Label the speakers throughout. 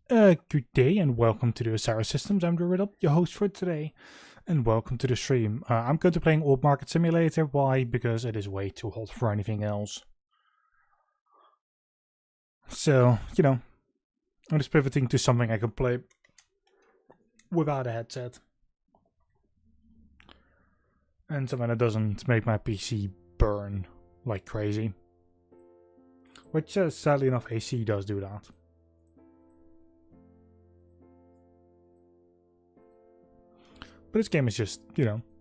Speaker 1: Good day and welcome to the OSRiddle Systems. I'm OSRiddle, your host for today, and welcome to the stream. I'm going to play Orb Market Simulator. Why? Because it is way too hot for anything else. So, I'm just pivoting to something I can play without a headset. And something that doesn't make my PC burn like crazy. Which, sadly enough, AC does do that. But this game is just,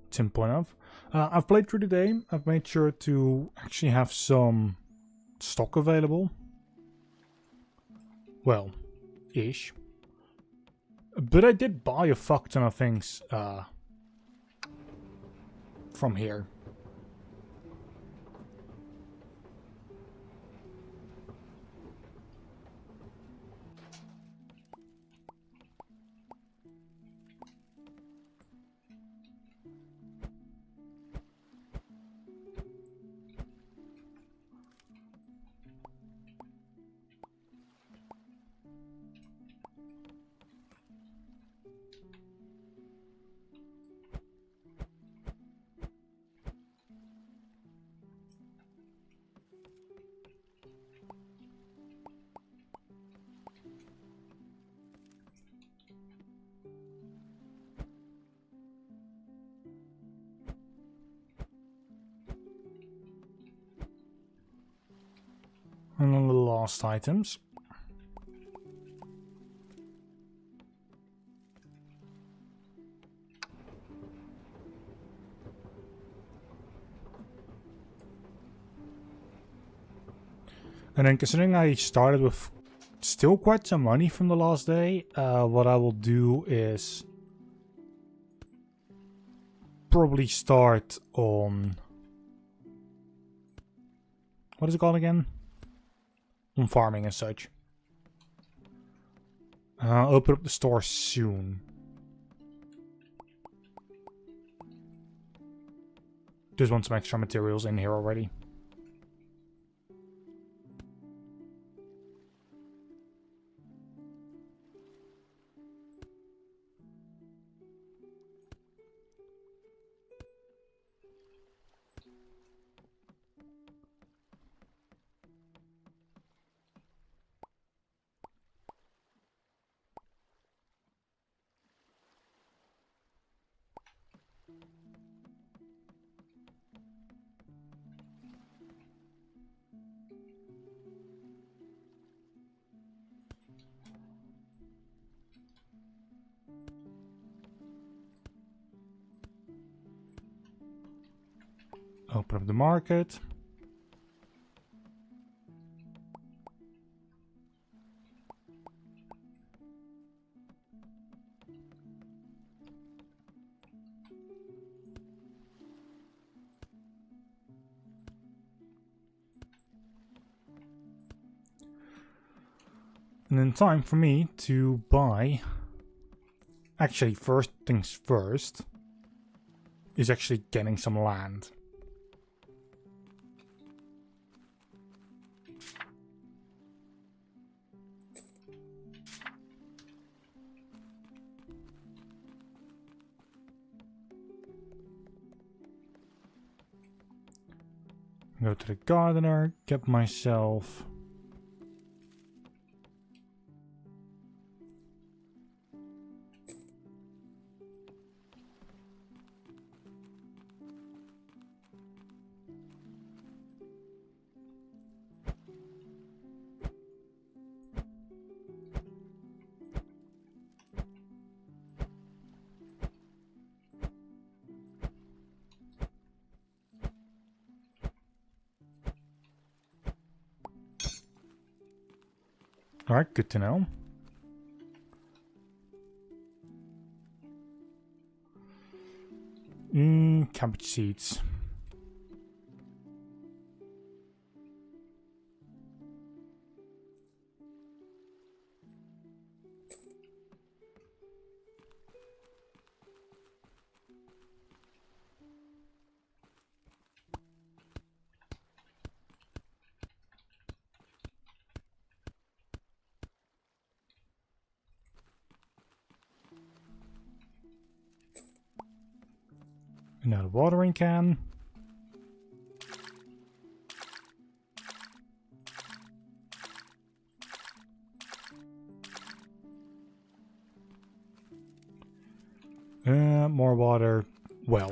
Speaker 1: simple enough. I've played through the day. I've made sure to actually have some stock available. Well, ish. But I did buy a fuck ton of things from here. And then the last items. And then considering I started with still quite some money from the last day, what I will do is probably start on... What is it called again? On farming and such. Open up the store soon. Just want some extra materials in here already. Open up the market. And then time for me to buy... Actually, first things first is actually getting some land. Go to the gardener, get myself... Alright, good to know. Cabbage seeds. Now the watering can. More water. Well.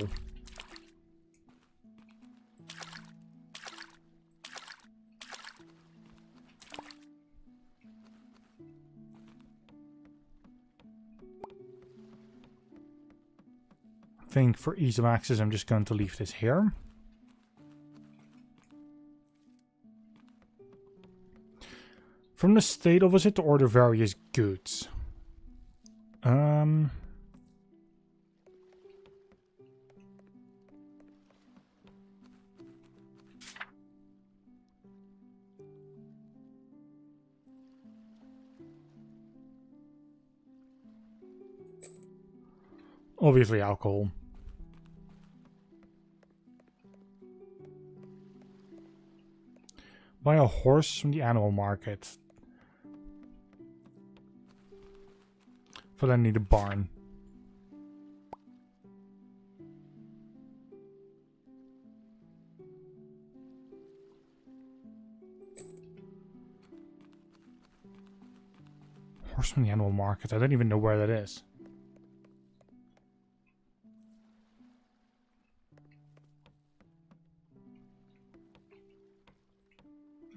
Speaker 1: I think for ease of access, I'm just going to leave this here. From the state office to order various goods. Obviously alcohol. Buy a horse from the animal market. For then need a barn. Horse from the animal market. I don't even know where that is.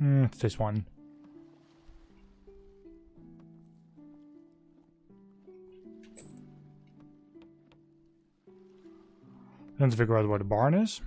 Speaker 1: It's this one. Let's figure out where the barn is.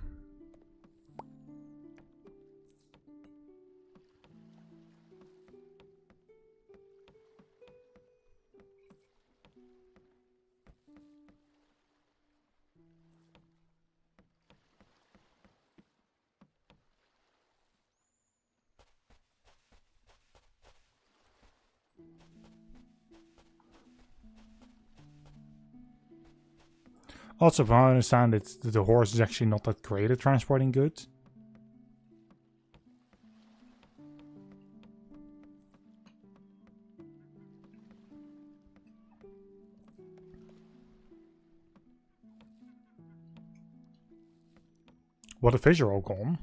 Speaker 1: Also, if I understand it, the horse is actually not that great at transporting goods. What the fish are all gone.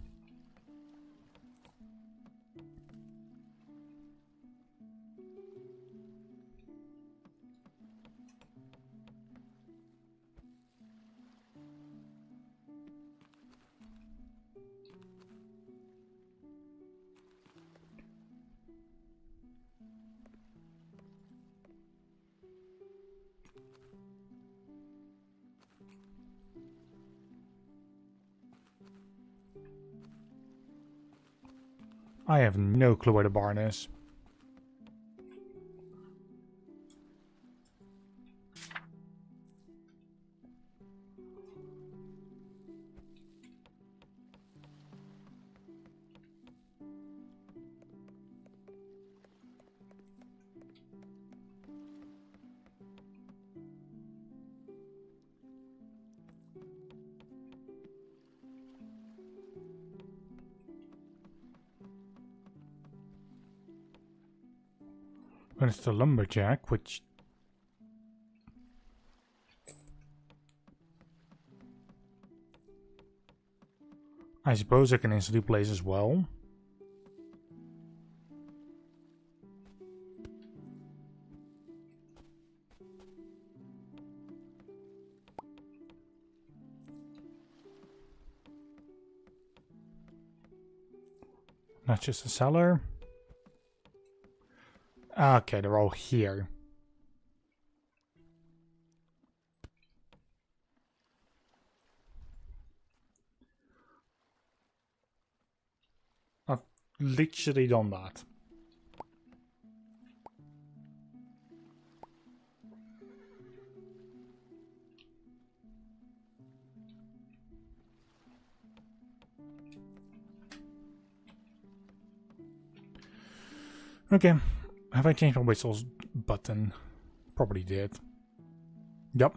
Speaker 1: I have no clue where the barn is. When it's the lumberjack, which I suppose I can instantly place as well. Not just a cellar. Okay, they're all here. I've literally done that. Okay. Have I changed my whistles button? Probably did. Yep.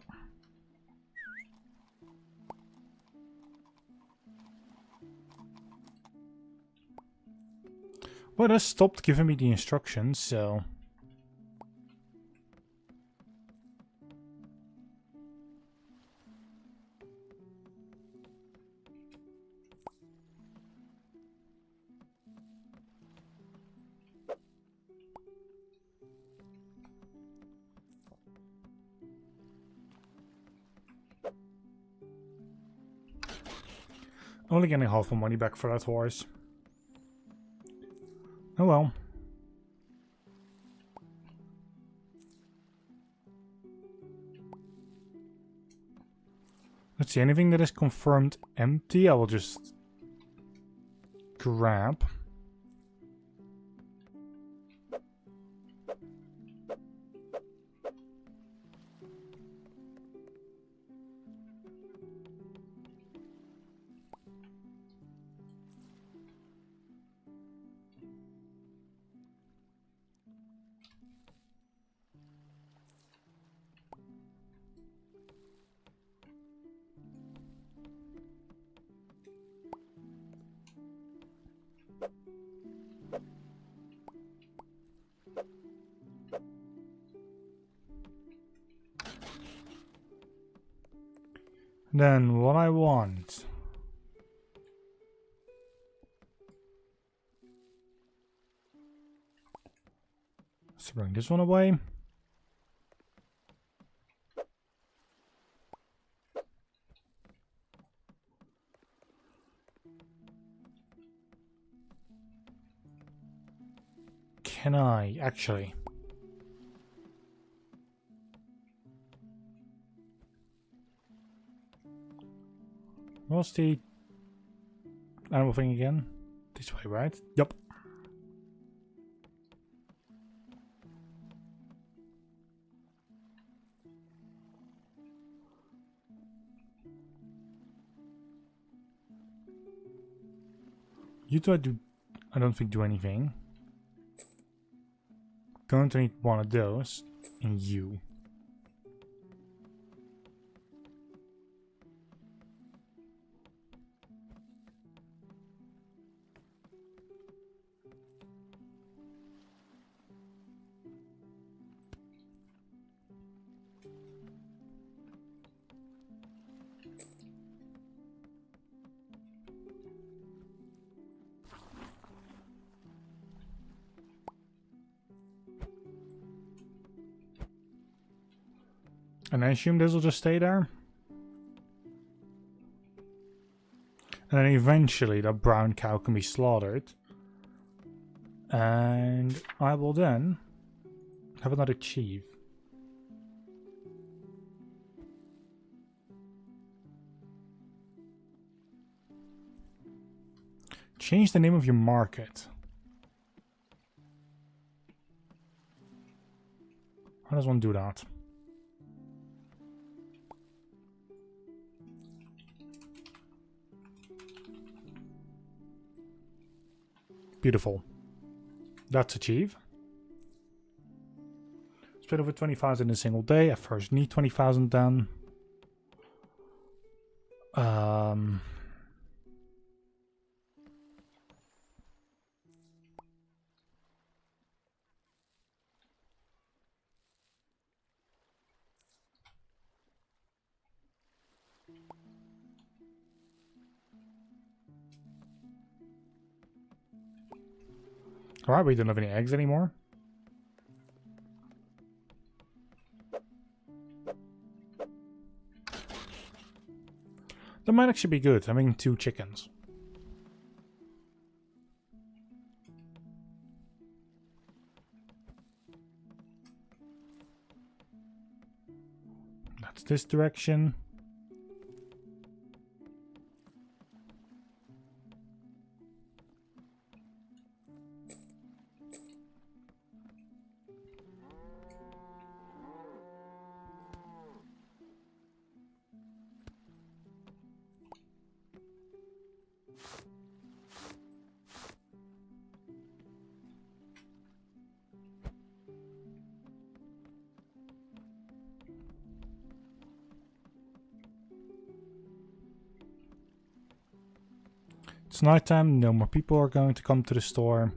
Speaker 1: Well, it stopped giving me the instructions, so... Only getting half my money back for that horse. Oh well. Let's see, anything that is confirmed empty, I will just grab. Then what I want. Let's bring this one away. Can I actually? What's the animal thing again? This way, right? Yup. You two I don't think do anything. Going to need one of those. And you. And I assume this will just stay there. And then eventually that brown cow can be slaughtered. And I will then have another chief. Change the name of your market. How does one do that? Beautiful. That's achieved. Spend over 20,000 in a single day. I first need 20,000 done. Alright, we don't have any eggs anymore. That might actually be good, having 2 chickens. That's this direction. It's nighttime, no more people are going to come to the store.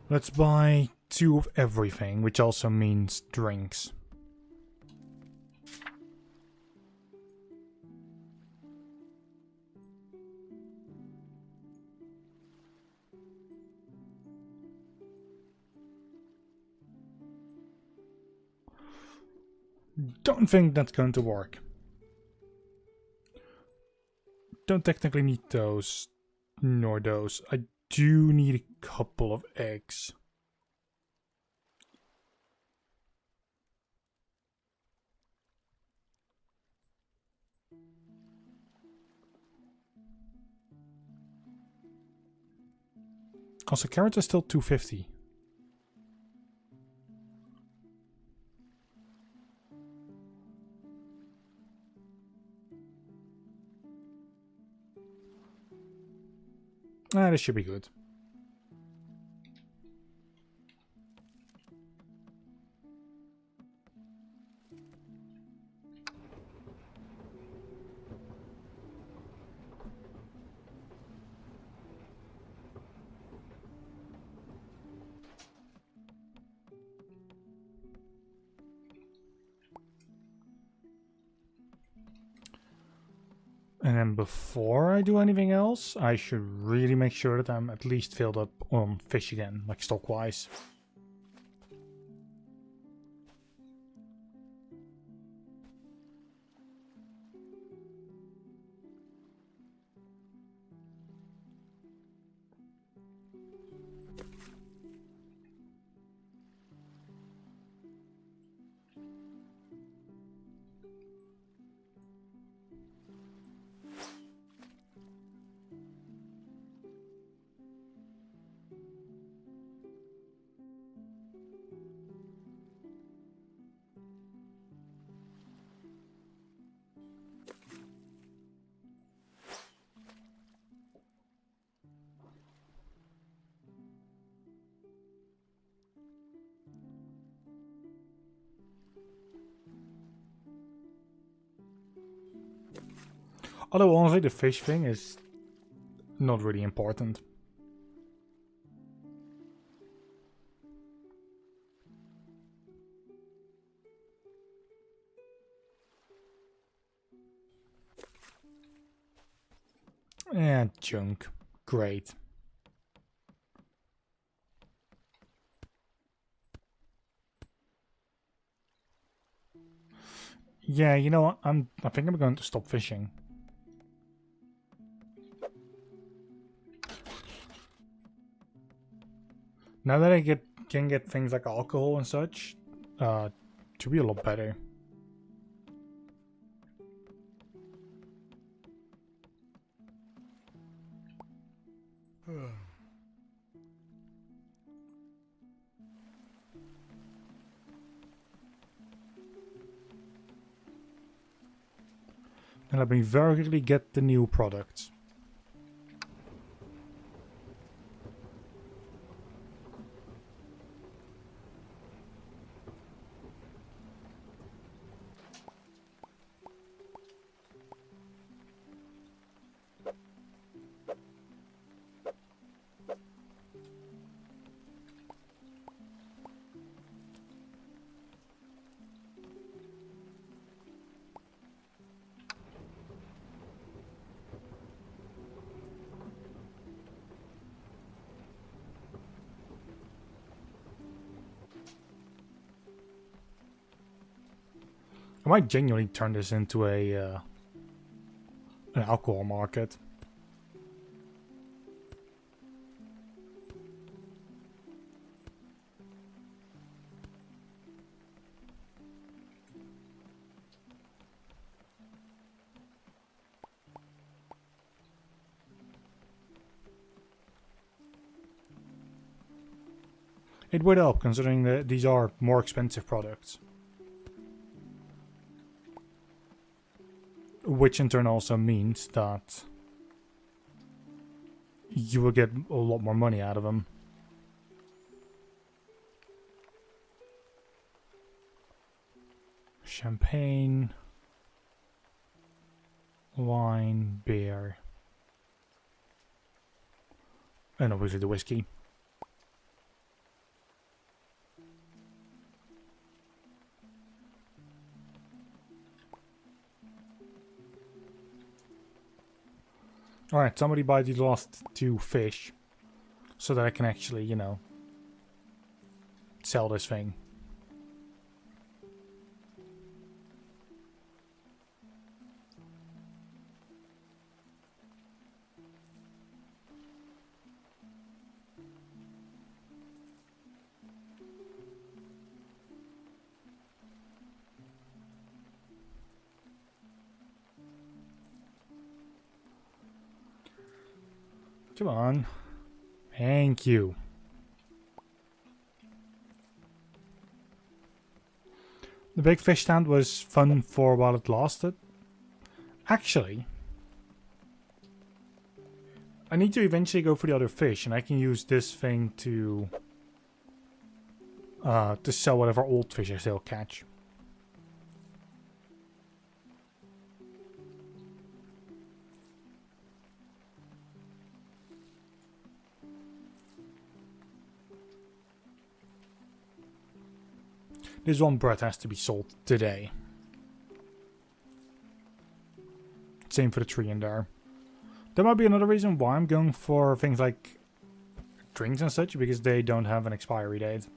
Speaker 1: Let's buy 2 of everything, which also means drinks. Don't think that's going to work. Don't technically need those, nor those. I do need a couple of eggs. Also, carrots are still 250. Ah, this should be good. And then before I do anything else, I should really make sure that I'm at least filled up on fish again, like stock-wise. Although honestly, the fish thing is not really important. And junk. Great. Yeah, you know what? I think I'm going to stop fishing. Now that I can get things like alcohol and such, to be a lot better. And let me very quickly get the new products. I might genuinely turn this into an alcohol market. It would help, considering that these are more expensive products. Which in turn also means that you will get a lot more money out of them. Champagne, wine, beer, and obviously the whiskey. Alright, somebody buy the last 2 fish. So that I can actually, you know, sell this thing. Come on. Thank you. The big fish stand was fun for while it lasted. Actually, I need to eventually go for the other fish, and I can use this thing to sell whatever old fish I still catch. This one bread has to be sold today. Same for the tree in there. There might be another reason why I'm going for things like drinks and such, because they don't have an expiry date.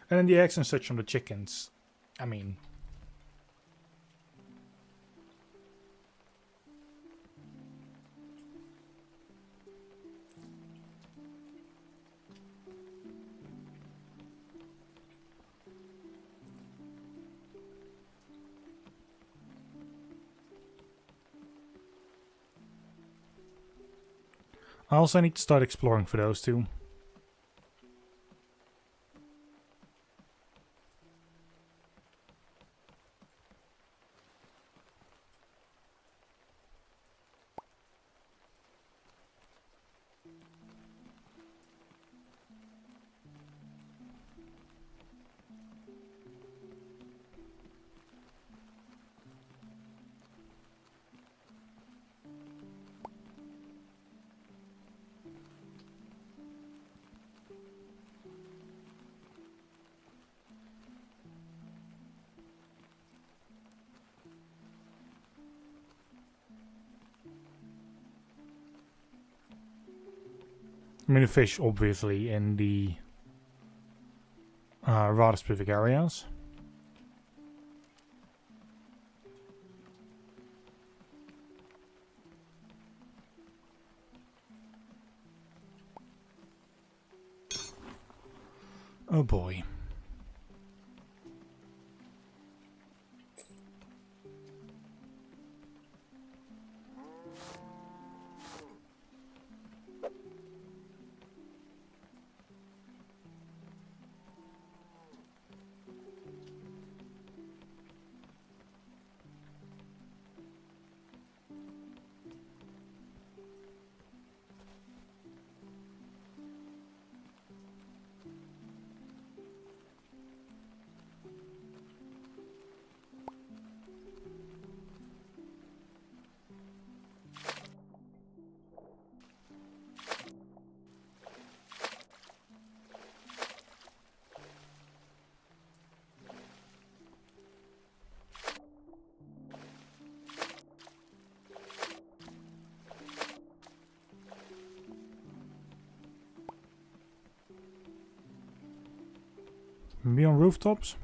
Speaker 1: And then the eggs and such from the chickens. I mean... I also need to start exploring for those two. I mean, the fish, obviously, in the rather specific areas. Oh boy. Be on rooftops?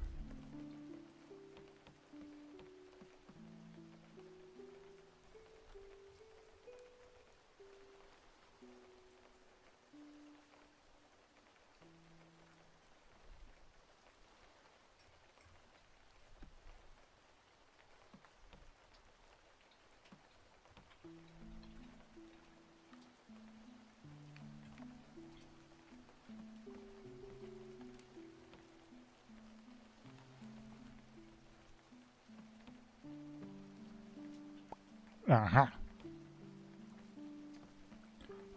Speaker 1: Aha.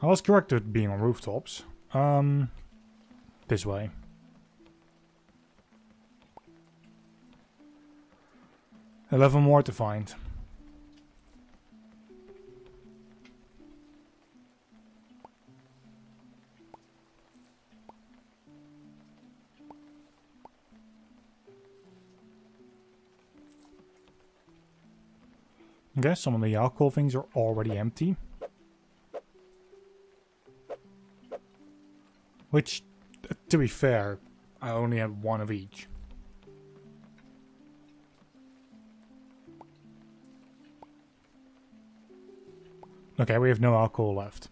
Speaker 1: I was correct with being on rooftops. This way. $11 more to find. Okay, some of the alcohol things are already empty. Which, to be fair, I only had one of each. Okay, we have no alcohol left.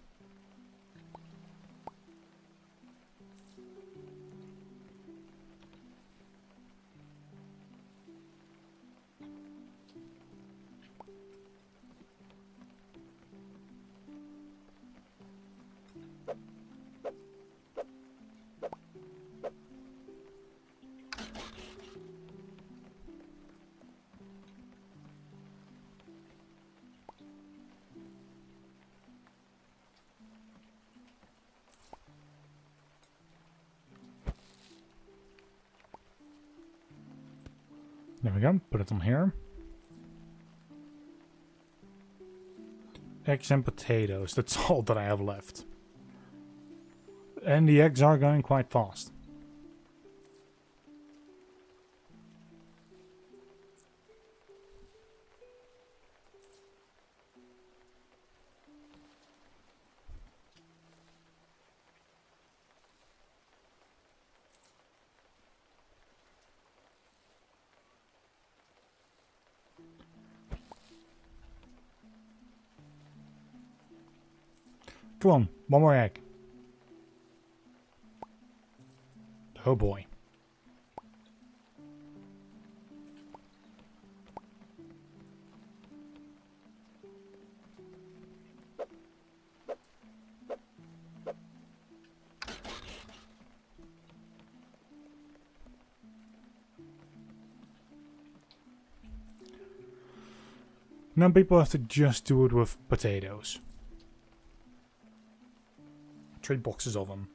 Speaker 1: There we go, put it on here. Eggs and potatoes, that's all that I have left. And the eggs are going quite fast. Come on, one more egg. Oh boy. Now people have to just do it with potatoes. 3 boxes of them.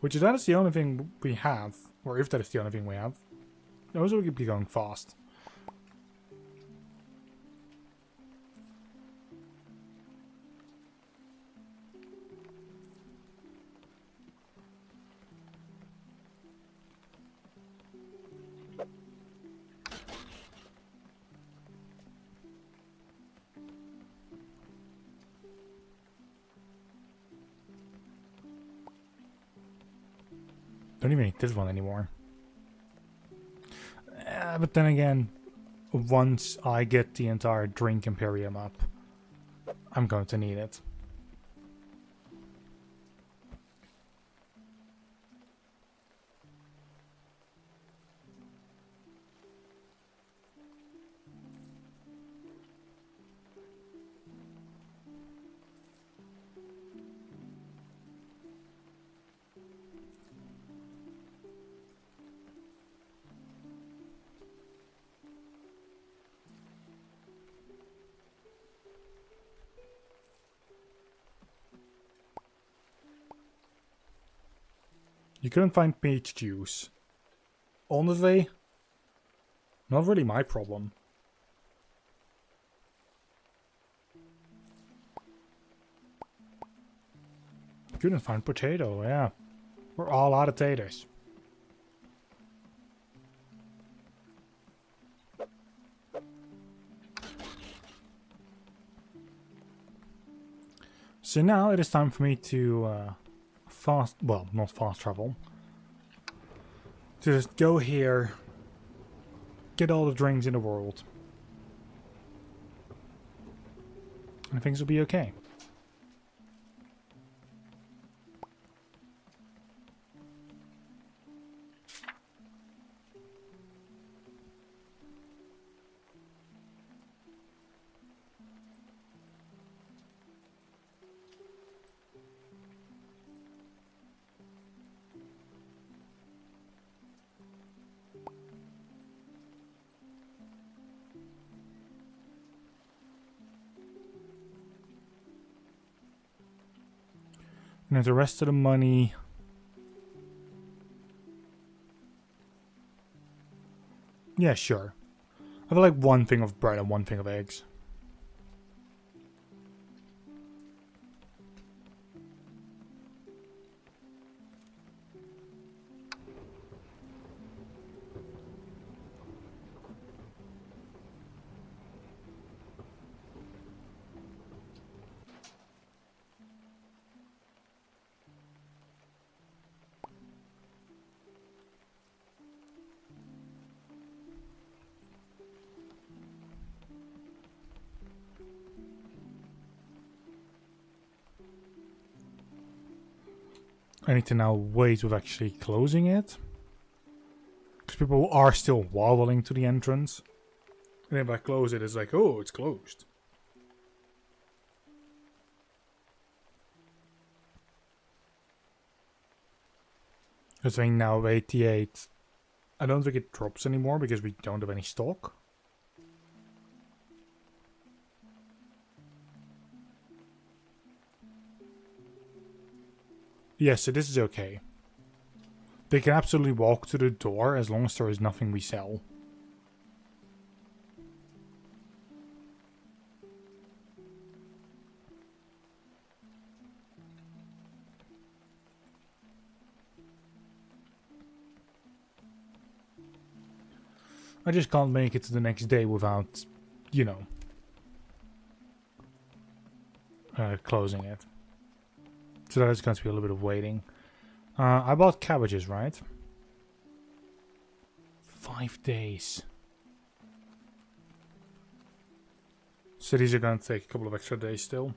Speaker 1: Which is that is the only thing we have, or if that is the only thing we have. Those will be going fast. Don't even need this one anymore. But then again, once I get the entire drink Imperium up, I'm going to need it. You couldn't find peach juice. Honestly, not really my problem. Couldn't find potato, yeah. We're all out of taters. So now it is time for me to not fast travel. To just go here, get all the drinks in the world, and things will be okay. And the rest of the money, yeah, sure. I have like 1 thing of bread and 1 thing of eggs. I need to now wait with actually closing it. Because people are still waddling to the entrance. And if I close it, it's like, oh, it's closed. It's saying now 88. I don't think it drops anymore because we don't have any stock. Yes, so this is okay. They can absolutely walk to the door as long as there is nothing we sell. I just can't make it to the next day without, you know, closing it. So that is going to be a little bit of waiting. I bought cabbages, right? 5 days. So these are going to take a couple of extra days still.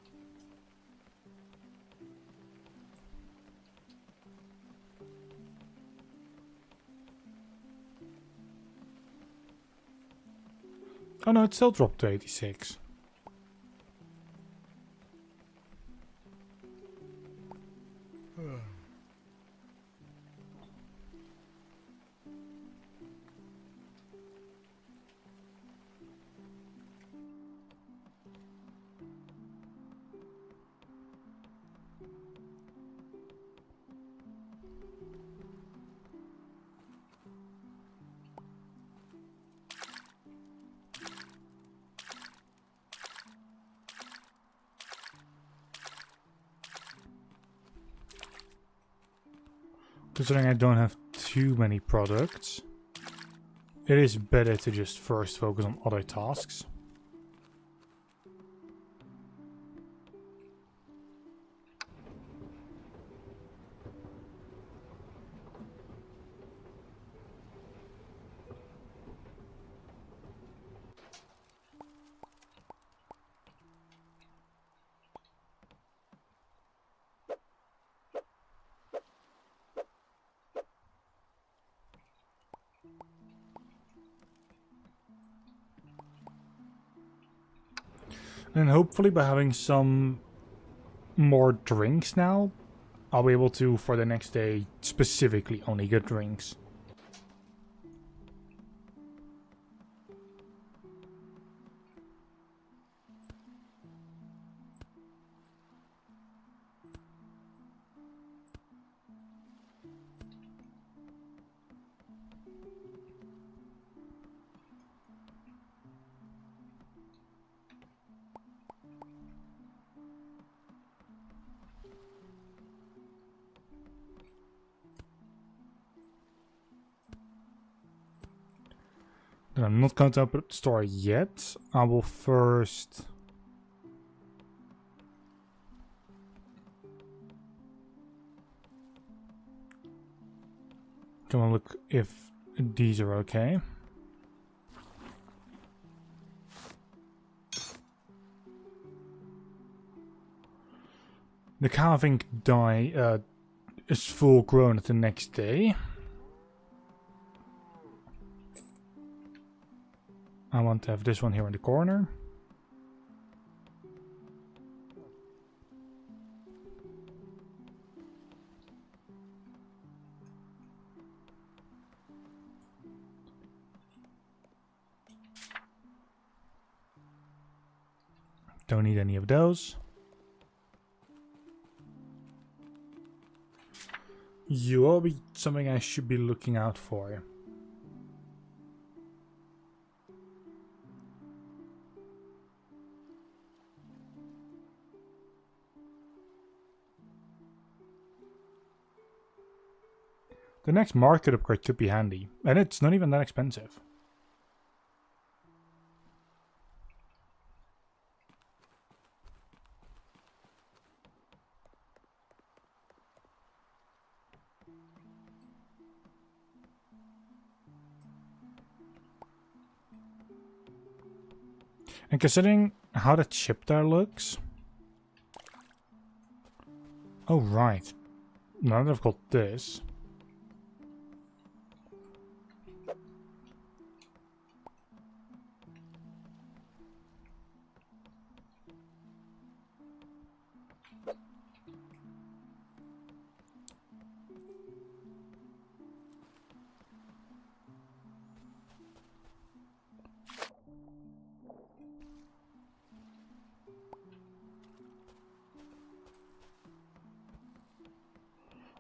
Speaker 1: Oh no, it still dropped to 86. Considering I don't have too many products, it is better to just first focus on other tasks. And hopefully by having some more drinks now, I'll be able to, for the next day, specifically only get drinks. And I'm not going to open up the store yet. I will first... Come on, look if these are okay. The calving dye is full grown at the next day. I want to have this one here in the corner. Don't need any of those. You will be something I should be looking out for. The next market upgrade could be handy, and it's not even that expensive. And considering how the chip there looks... Oh, right. Now that I've got this.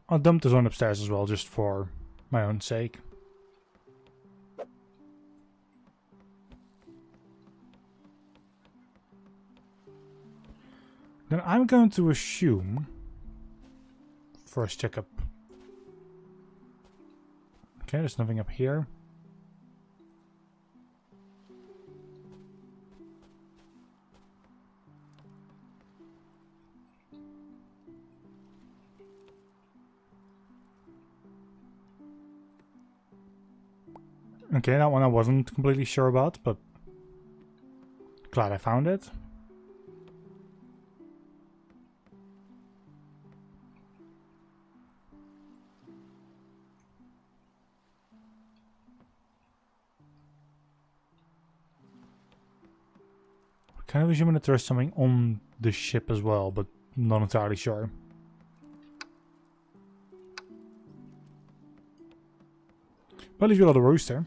Speaker 1: I'll dump this one upstairs as well, just for my own sake. Then I'm going to assume... First check up. Okay, there's nothing up here. Okay, that one I wasn't completely sure about, but glad I found it. Kind of assuming that there's something on the ship as well, but not entirely sure. But at least we got a rooster.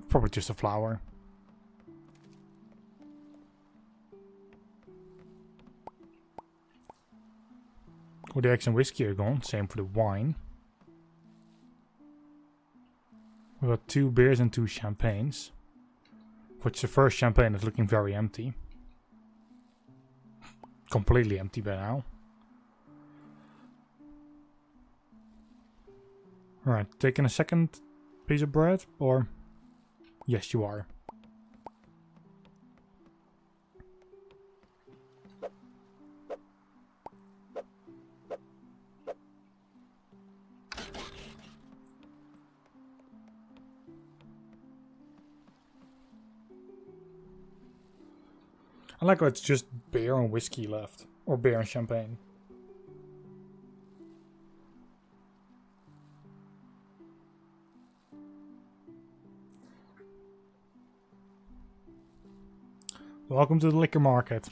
Speaker 1: Probably just a flower. Well, the eggs and whiskey are gone. Same for the wine. We've got 2 beers and 2 champagnes. Which the first champagne is looking very empty. Completely empty by now. Alright, taking a second piece of bread, or... Yes, you are. I like how it's just beer and whiskey left. Or beer and champagne. Welcome to the liquor market.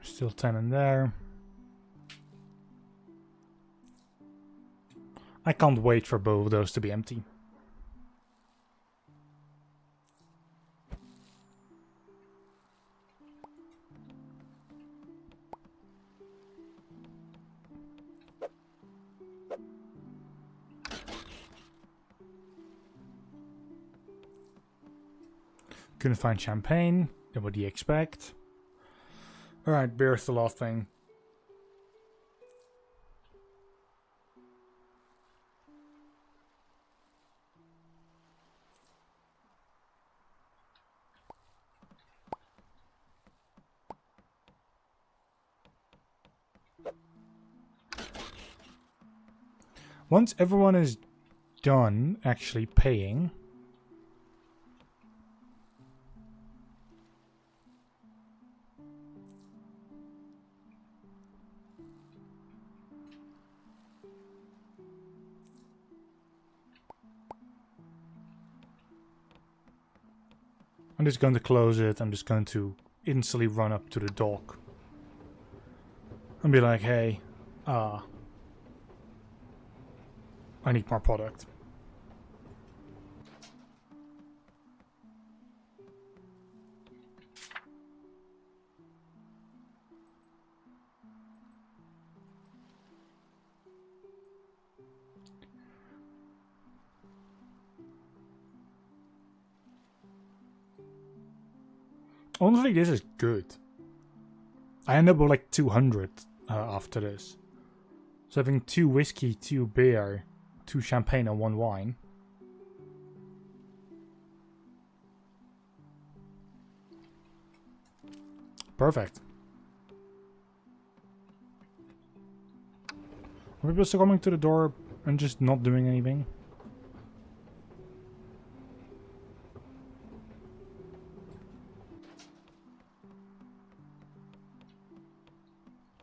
Speaker 1: Still 10 in there. I can't wait for both of those to be empty. Couldn't find champagne. Then what do you expect? Alright, beer's the last thing. Once everyone is done actually paying, I'm just going to close it. I'm just going to instantly run up to the dock and be like, hey, I need more product. Honestly, this is good. I end up with like 200 after this. So having 2 whiskey, 2 beer, 2 champagne and 1 wine. Perfect. Are people still coming to the door and just not doing anything?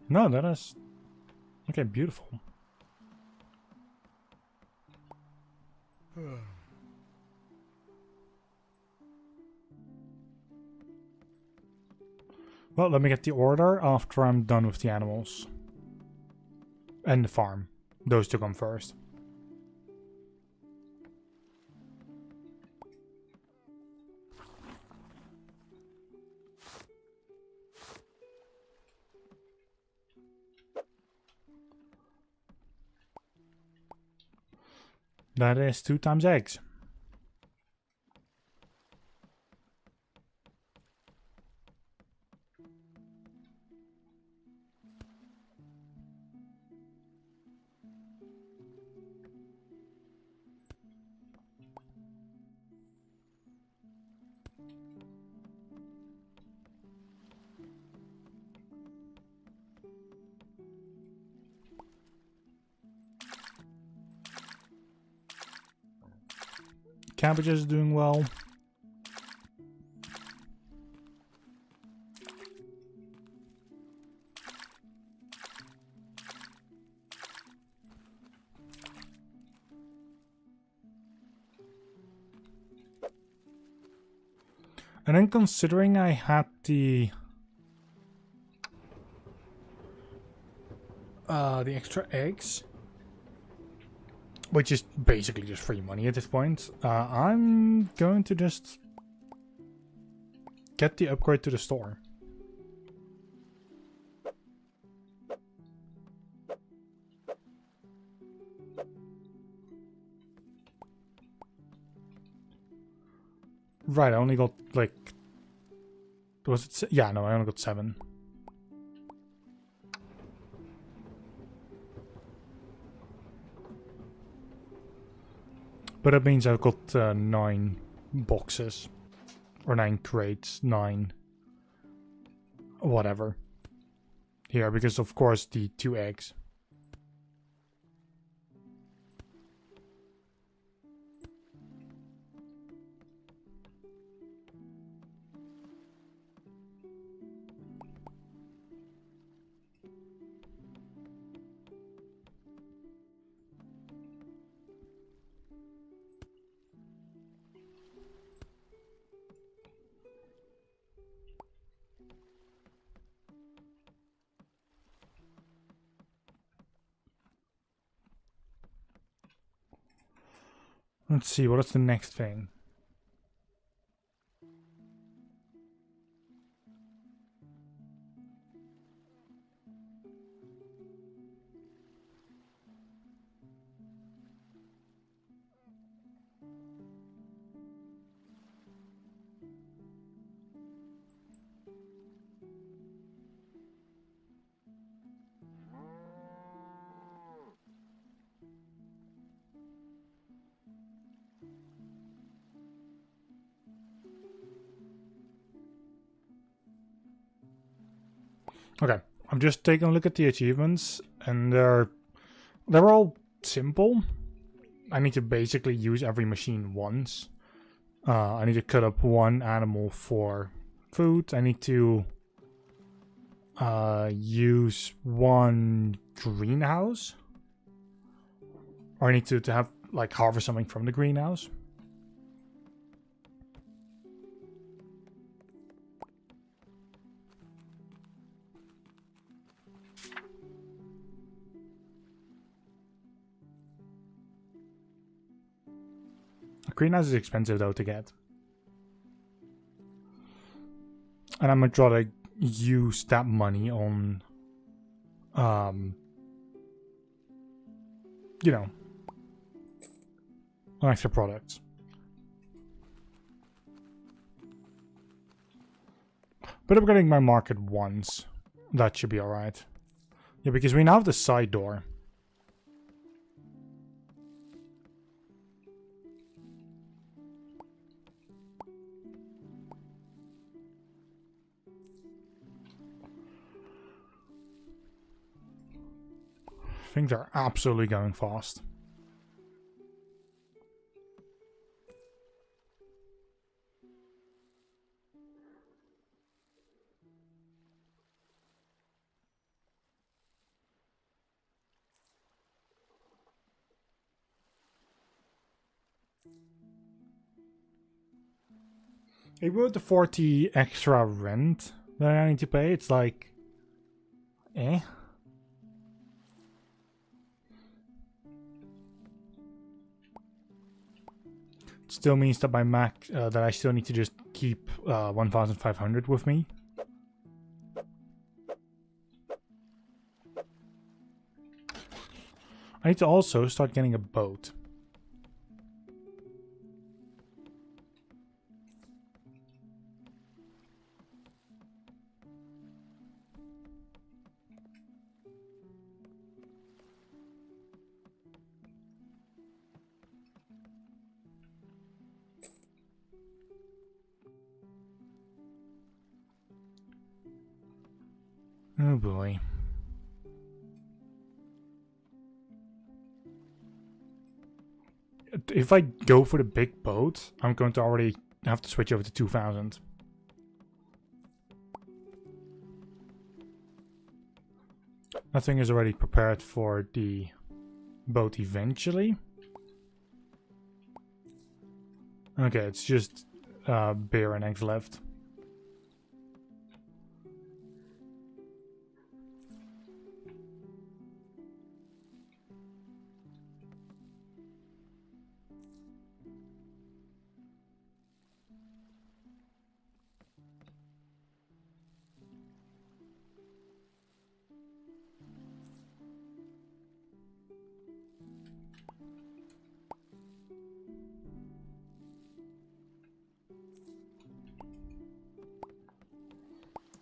Speaker 1: No, that is... Okay, beautiful. Well, let me get the order after I'm done with the animals. And the farm. Those two come first. That is 2 times eggs. Cabbage is doing well. And then considering I had the extra eggs, which is basically just free money at this point, I'm going to just get the upgrade to the store. Right, I only got like... Was it... Yeah, no, I only got 7. But that means I've got 9 boxes. Or 9 crates, 9... whatever. Here, because of course the 2 eggs. Let's see, what is the next thing? Okay, I'm just taking a look at the achievements, and they're all simple. I need to basically use every machine once. I need to cut up 1 animal for food. I need to use 1 greenhouse. Or I need to have, like, harvest something from the greenhouse. Greenhouse is expensive though to get. And I'm gonna try to use that money on you know, on extra products. But upgrading my market once. That should be alright. Yeah, because we now have the side door. Things are absolutely going fast. It with the 40 extra rent that I need to pay, it's like, eh? It still means that my Mac, that I still need to just keep 1,500 with me. I need to also start getting a boat. Oh boy. If I go for the big boat, I'm going to already have to switch over to 2,000. That thing is already prepared for the boat eventually. Okay, it's just beer and eggs left.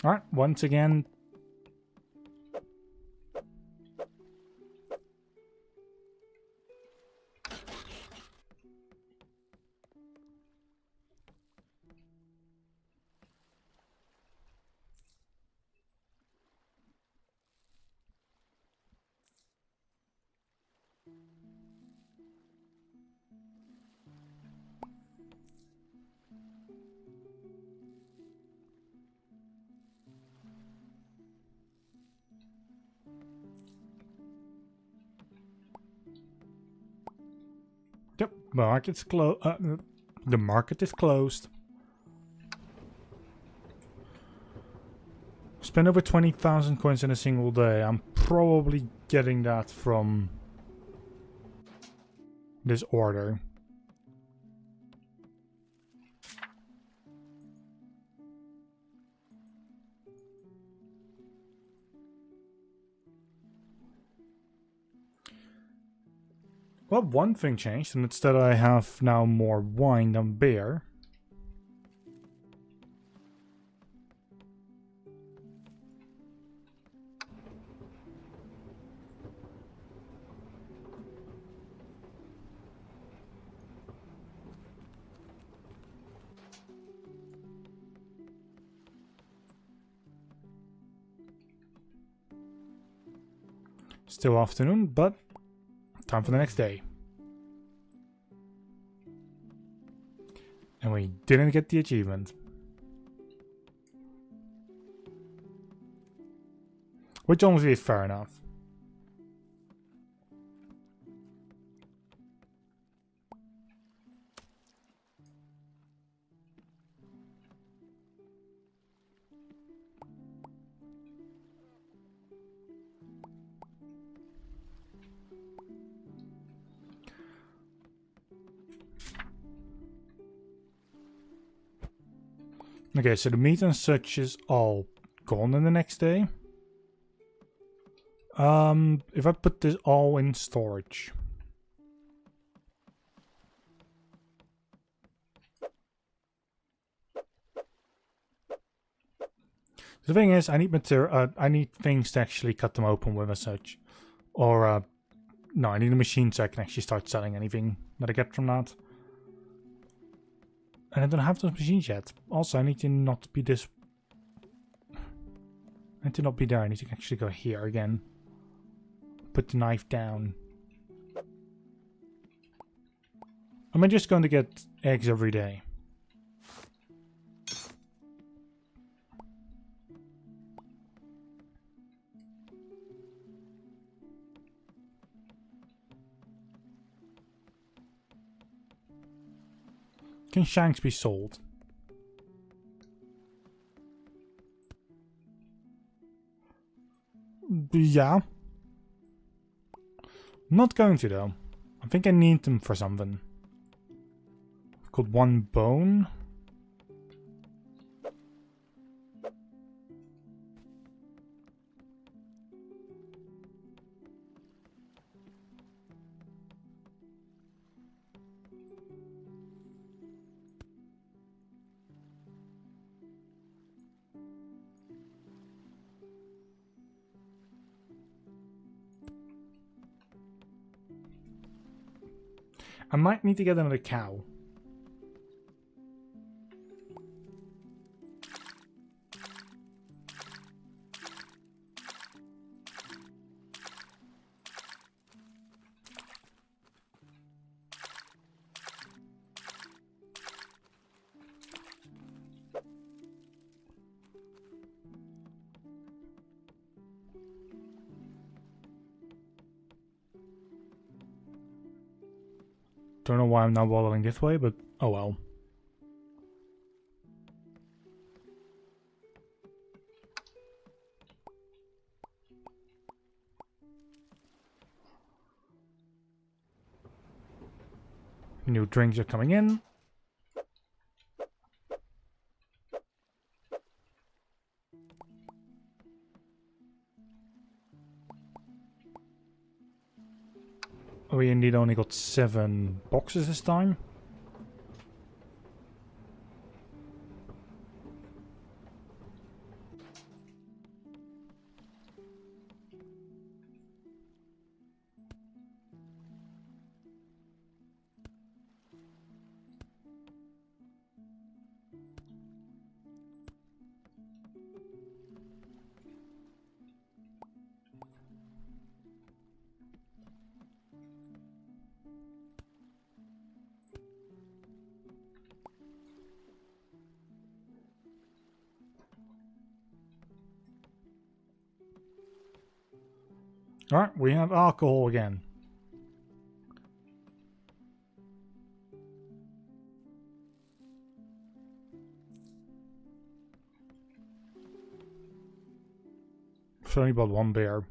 Speaker 1: Alright, once again. Yep, market's closed. The market is closed. Spend over 20,000 coins in a single day. I'm probably getting that from this order. Well, one thing changed, and it's that I have now more wine than beer. Still afternoon, but time for the next day. And we didn't get the achievement. Which honestly is fair enough. Okay, so the meat and such is all gone in the next day. If I put this all in storage. The thing is, I need material. I need things to actually cut them open with as such, or no, I need a machine so I can actually start selling anything that I get from that. And I don't have those machines yet. Also, I need to not be this. I need to not be there. I need to actually go here again. Put the knife down. Am I just going to get eggs every day? Can shanks be sold? Yeah. Not going to though. I think I need them for something. I've got one bone. I might need to get another cow. Don't know why I'm now bottling this way, but oh well. New drinks are coming in. We indeed only got 7 boxes this time. Alright, we have alcohol again. I've only bought 1 beer.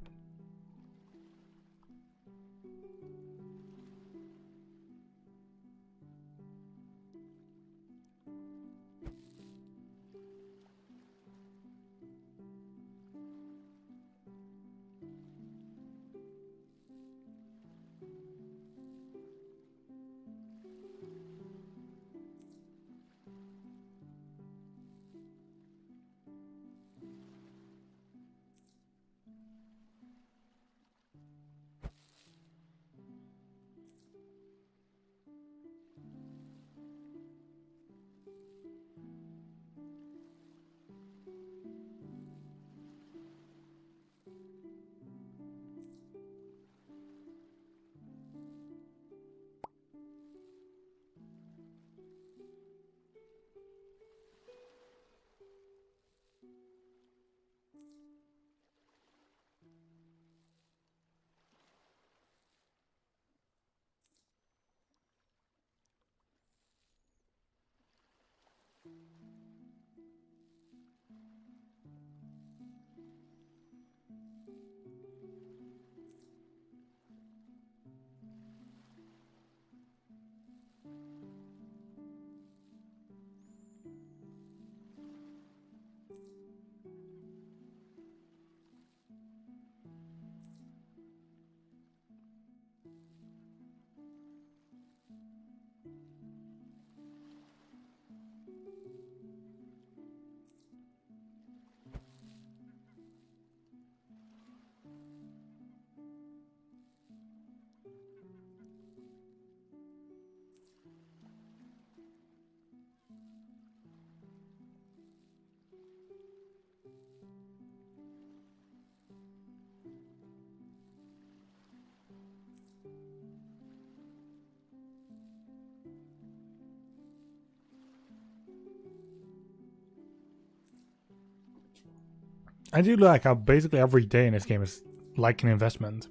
Speaker 1: I do like how basically every day in this game is like an investment.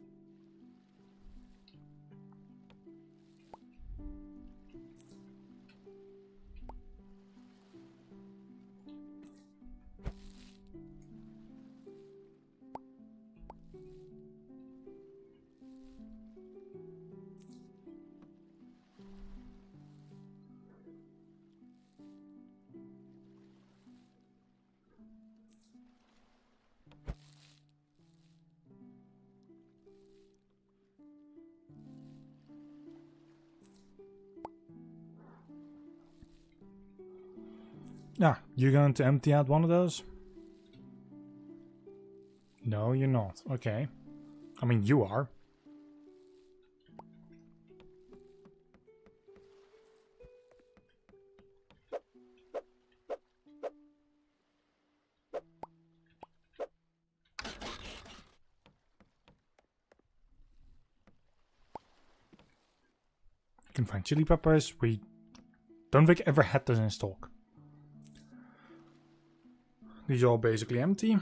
Speaker 1: Yeah, you're going to empty out one of those? No, you're not. Okay. I mean, you are. You can find chili peppers. We don't think ever had this in stock. These are all basically empty.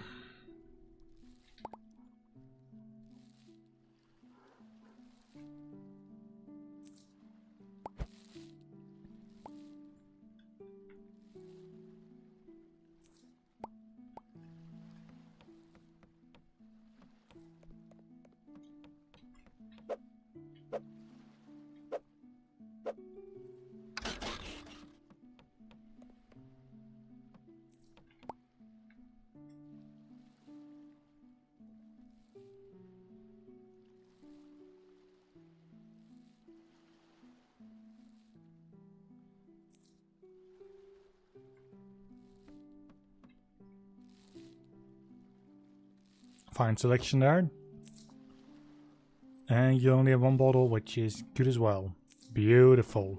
Speaker 1: Fine selection there. And you only have one bottle, which is good as well. Beautiful.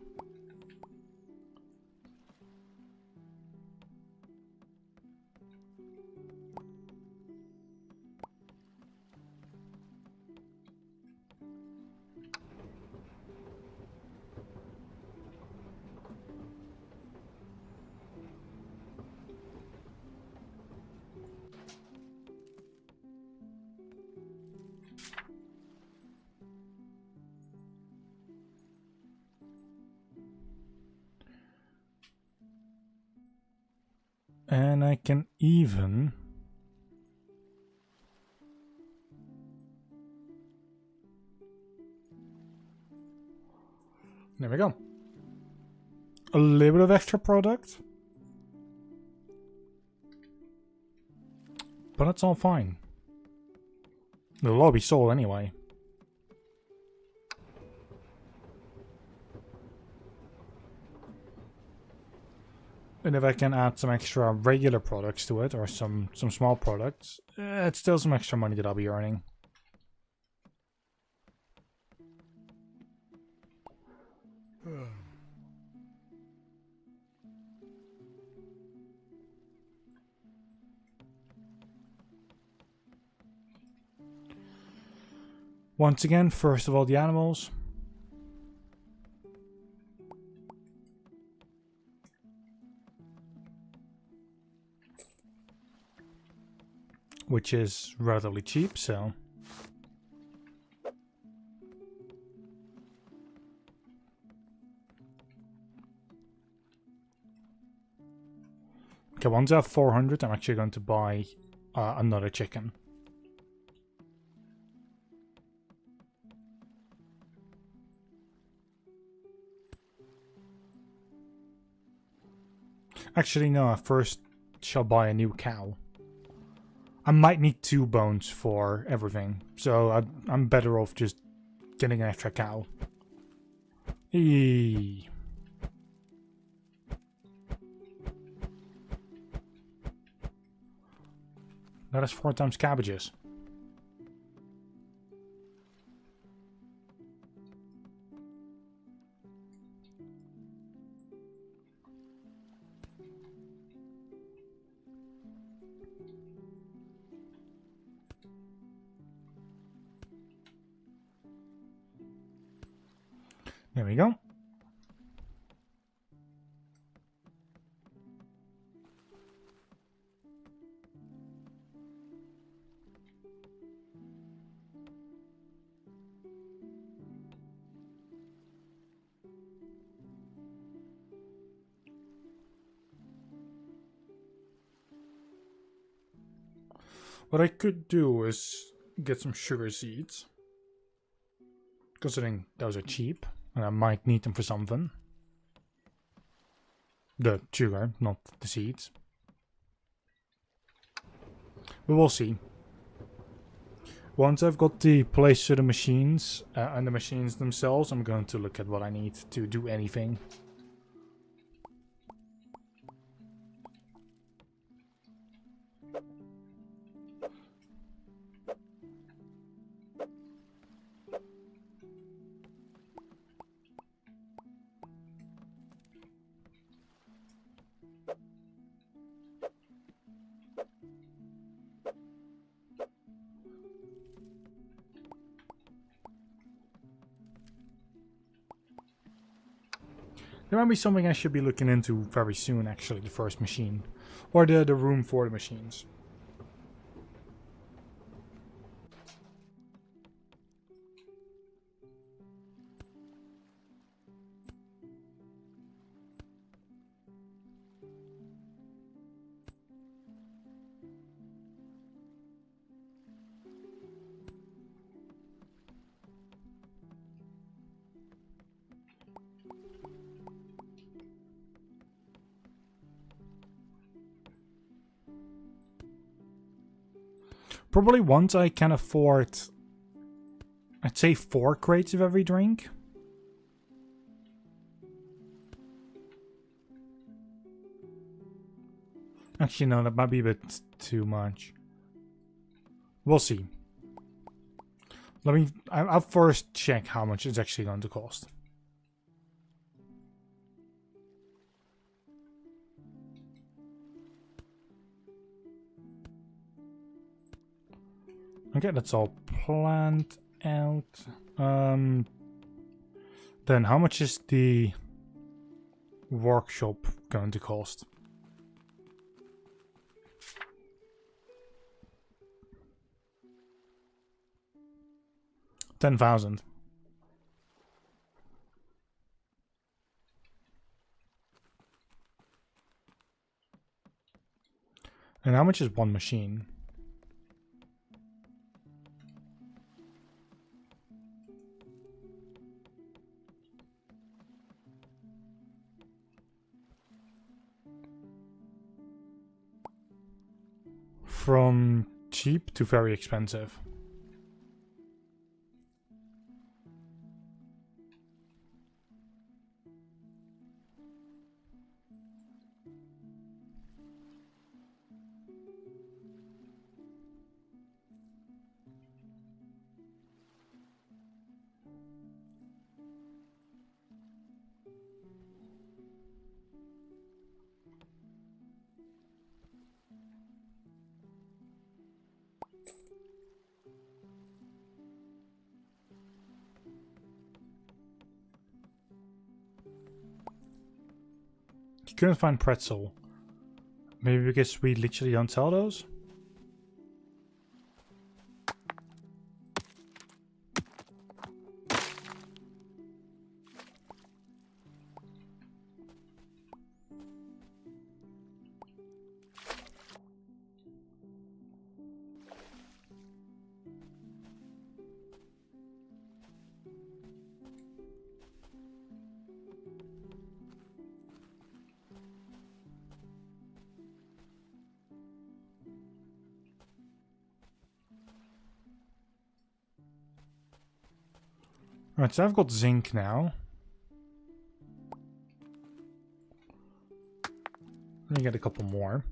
Speaker 1: And I can even... There we go. A little bit of extra product. But it's all fine. It'll all be sold anyway. And if I can add some extra regular products to it, or some small products, it's still some extra money that I'll be earning. Once again, first of all, the animals. Which is relatively cheap, so... Okay, once I have 400, I'm actually going to buy another chicken. Actually, no, I first shall buy a new cow. I might need 2 bones for everything, so I'm better off just getting an extra cow. Eee. That is 4 times cabbages. There we go. What I could do is get some sugar seeds. Considering those are cheap, and I might need them for something. The sugar, not the seeds. But we'll see. Once I've got the place to the machines and the machines themselves, I'm going to look at what I need to do anything. There might be something I should be looking into very soon, actually, the first machine. Or the room for the machines. Probably once I can afford, I'd say 4 crates of every drink. Actually, no, that might be a bit too much. We'll see. I'll first check how much it's actually going to cost. Okay, that's all planned out. Then how much is the workshop going to cost? $10,000. And how much is one machine? From cheap to very expensive. You couldn't find pretzel. Maybe because we literally don't sell those? Alright, so I've got zinc now. Let me get a couple more.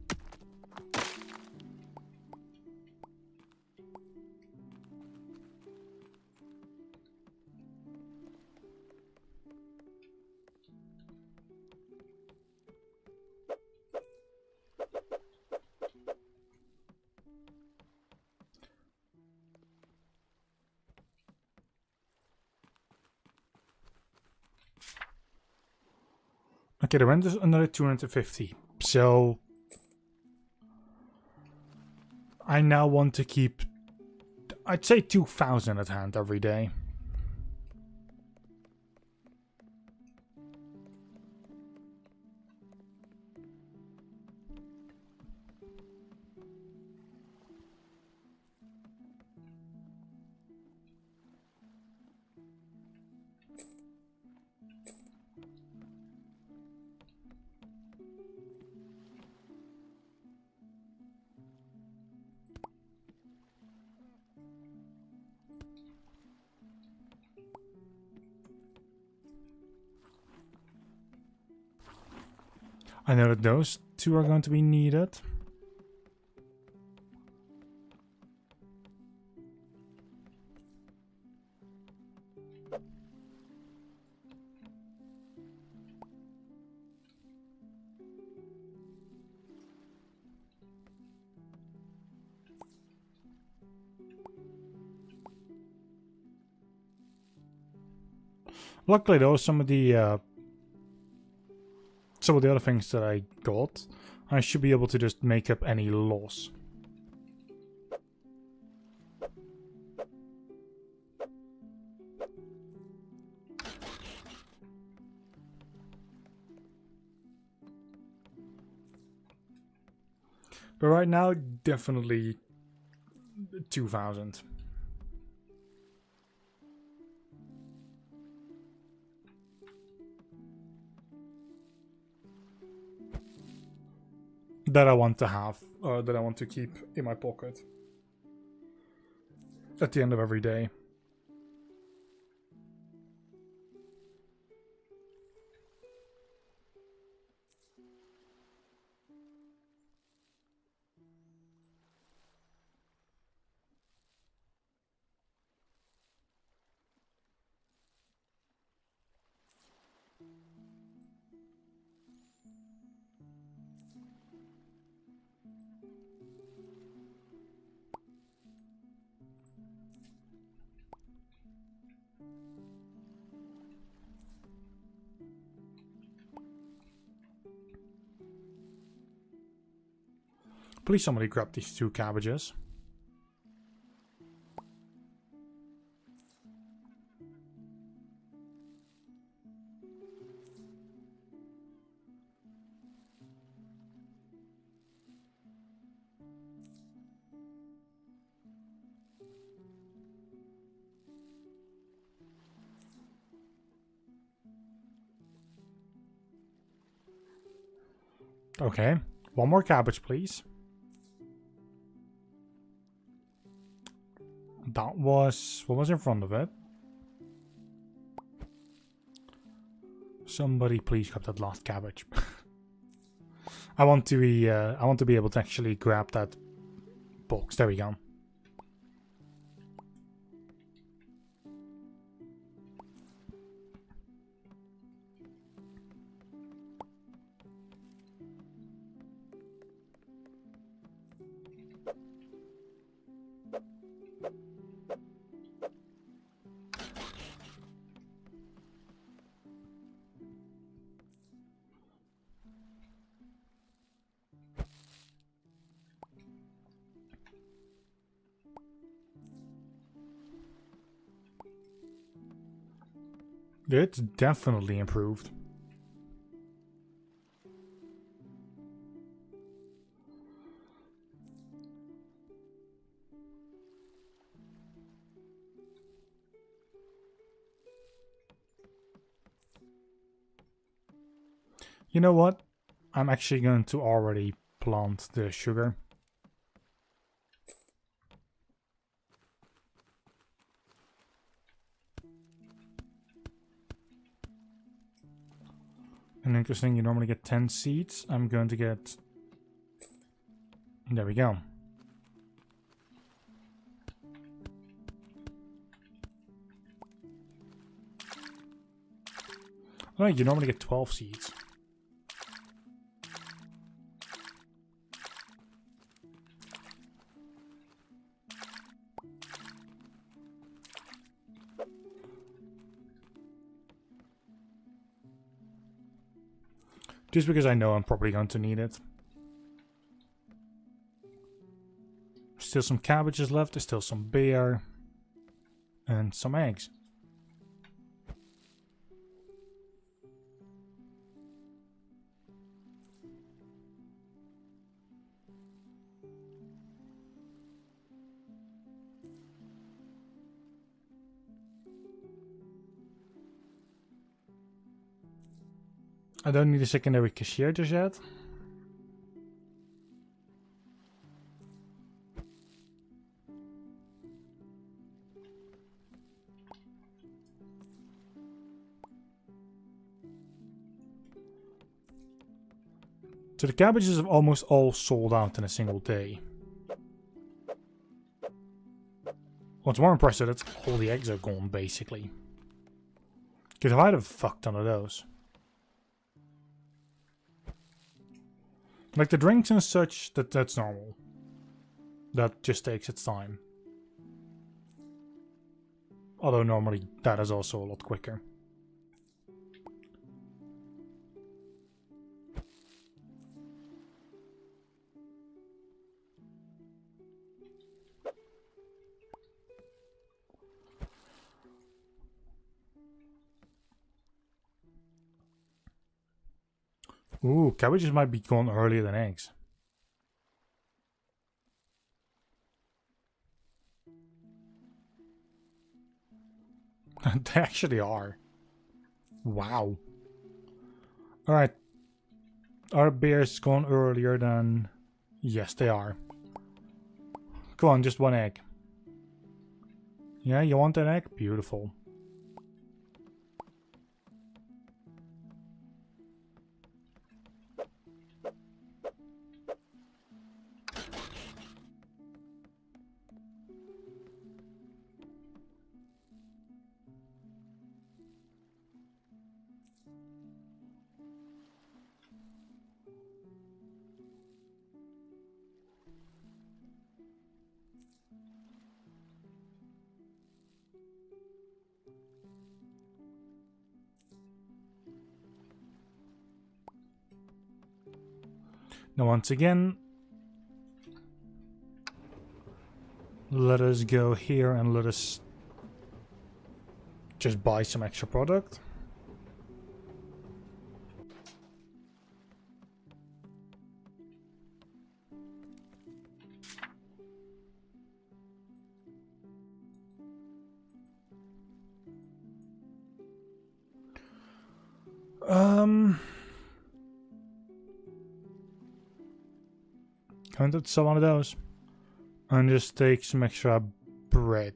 Speaker 1: Okay, the rent is another 250. So I now want to keep, I'd say 2,000 at hand every day. I know that those two are going to be needed. Luckily though, some of the other things that I got, I should be able to just make up any loss. But right now, definitely 2000. That I want to have, or that I want to keep in my pocket at the end of every day. Please somebody grab these 2 cabbages. Okay, 1 more cabbage, please. That was... what was in front of it? Somebody please grab that last cabbage. I want to be able to actually grab that box. There we go. It's definitely improved. You know what? I'm actually going to already plant the sugar. And interesting, you normally get 10 seeds. I'm going to get... there we go. Oh, you normally get 12 seeds. Just because I know I'm probably going to need it. Still some cabbages left, there's still some beer. And some eggs. I don't need a secondary cashier just yet. So the cabbages have almost all sold out in a single day. What's more impressive, that's all the eggs are gone, basically. Because if I had a fuck ton of those. Like the drinks and such, that's normal. That just takes its time. Although normally that is also a lot quicker. Ooh, cabbages might be gone earlier than eggs. They actually are. Wow. Alright. Are bears gone earlier than... Yes, they are. Come on, just one egg. Yeah, you want an egg? Beautiful. Now once again, let us go here and let us just buy some extra product. Going to sell one of those and just take some extra bread.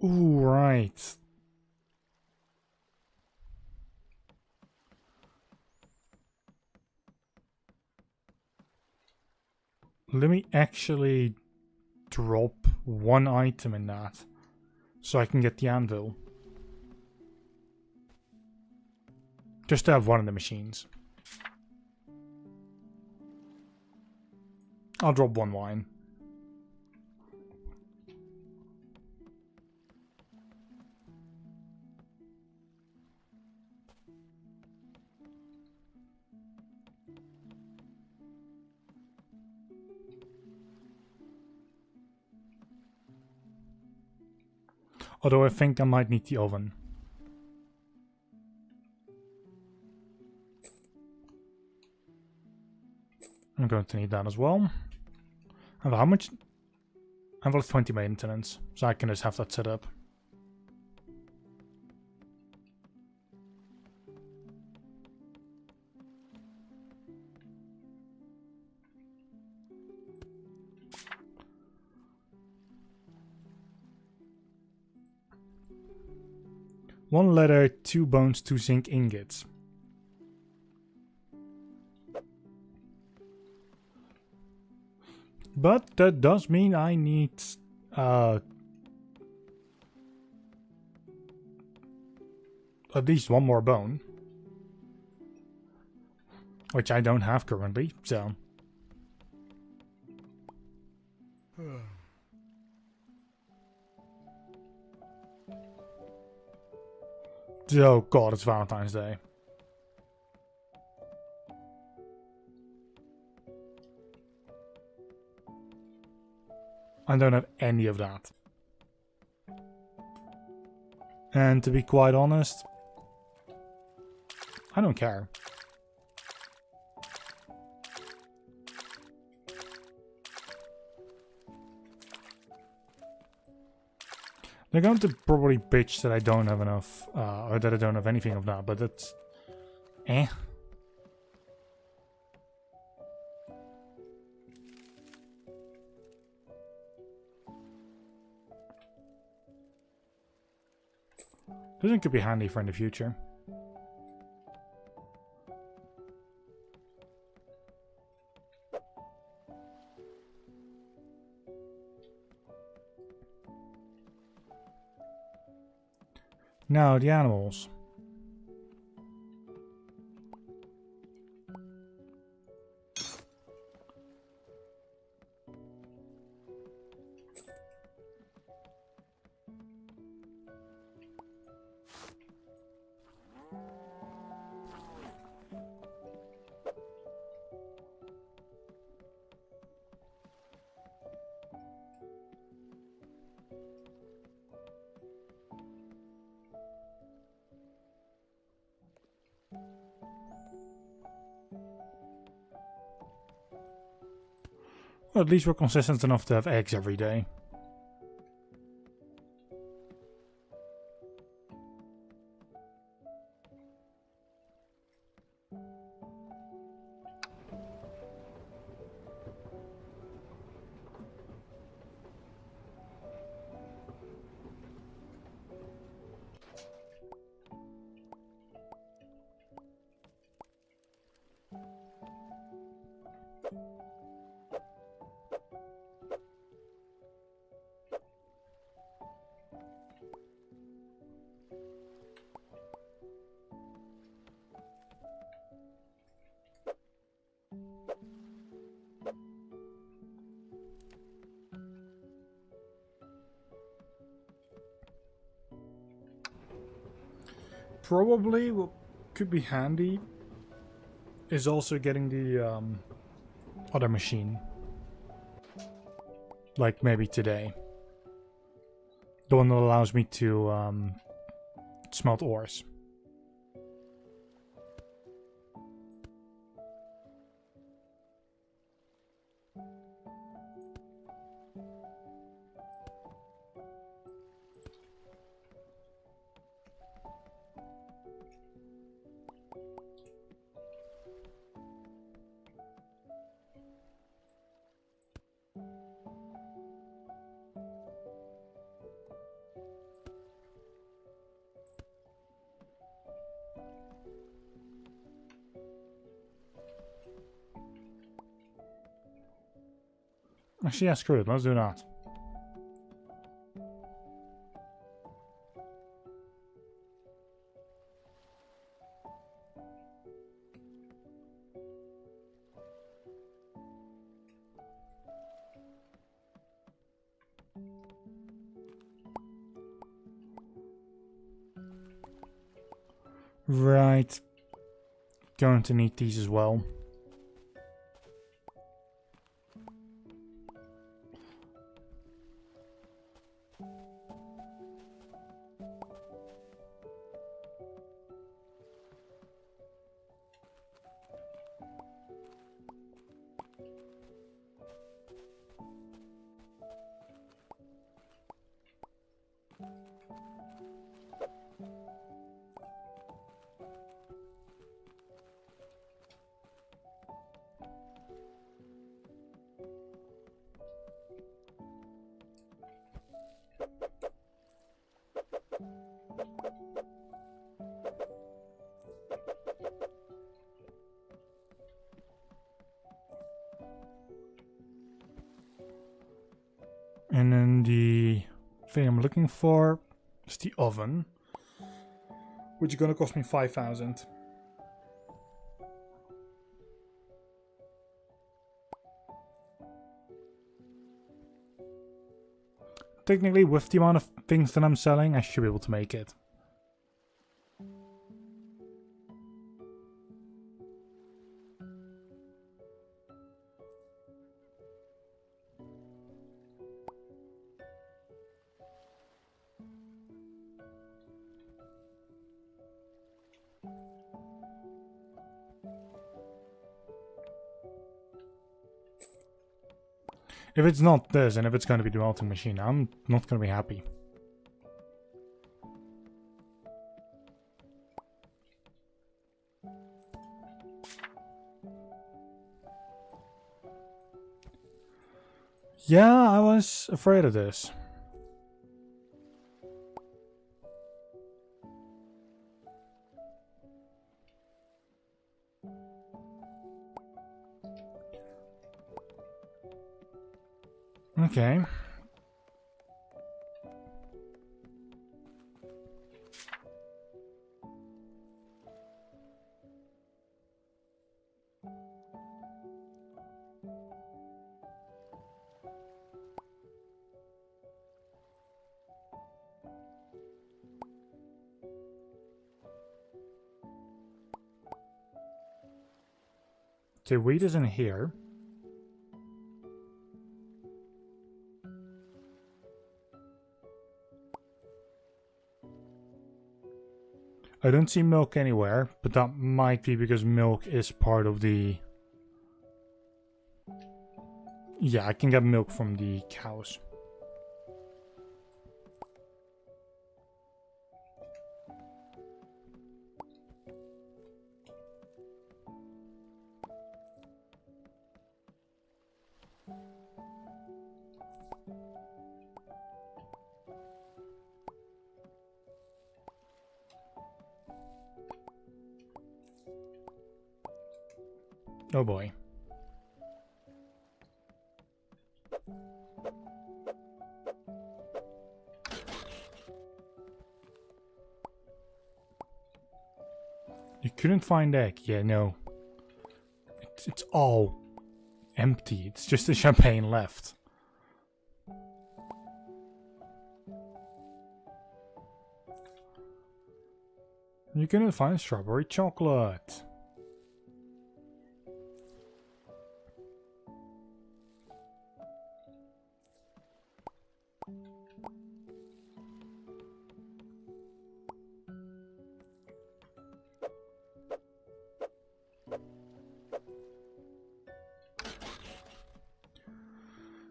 Speaker 1: Ooh, right. Let me actually drop one item in that so I can get the anvil. Just to have one of the machines. I'll drop one wine. Although I think I might need the oven. I'm going to need that as well. And how much? I've got 20 maintenance, so I can just have that set up. One leather, 2 bones, 2 zinc ingots. But that does mean I need at least one more bone. Which I don't have currently, so... Oh god, it's Valentine's Day. I don't have any of that. And to be quite honest, I don't care. They're going to probably bitch that I don't have enough, or that I don't have anything of that, but that's... eh. This one could be handy for in the future. Now, the animals. Well, at least we're consistent enough to have eggs every day. Probably what could be handy is also getting the other machine. Like maybe today. The one that allows me to smelt ores. Actually, yeah, screw it. Let's do that. Right. Going to need these as well. And then the thing I'm looking for is the oven, which is going to cost me 5,000. Technically, with the amount of things that I'm selling, I should be able to make it. If it's not this, and if it's going to be the melting machine, I'm not going to be happy. Yeah, I was afraid of this. Okay. Okay, wheat is in here. I don't see milk anywhere, but that might be because milk is part of the... Yeah, I can get milk from the cows. Oh boy. You couldn't find egg. Yeah, no. It's all empty. It's just the champagne left. You couldn't find strawberry chocolate.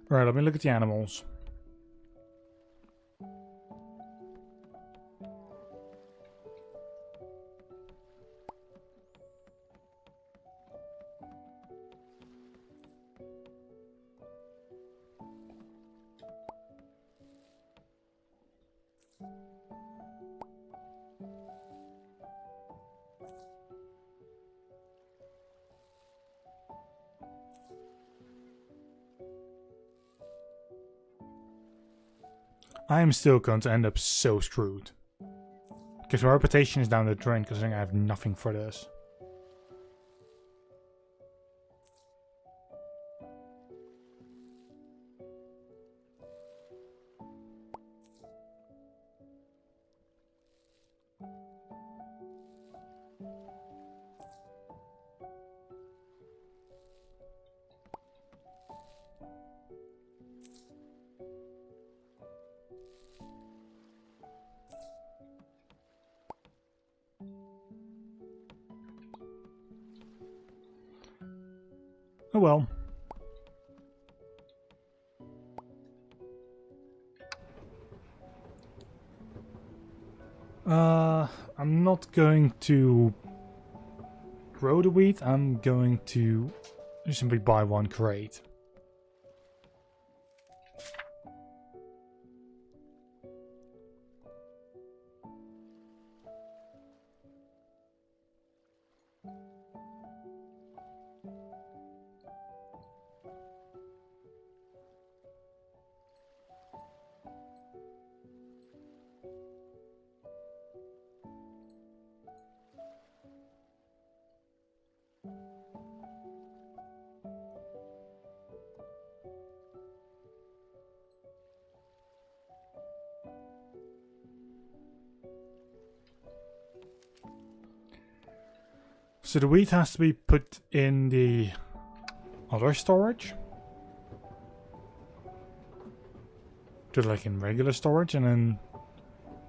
Speaker 1: Right, let me look at the animals. I am still going to end up so screwed. Because my reputation is down the drain because I have nothing for this. Oh well. I'm not going to grow the wheat. I'm going to simply buy one crate. So the wheat has to be put in the other storage. Just like in regular storage, and then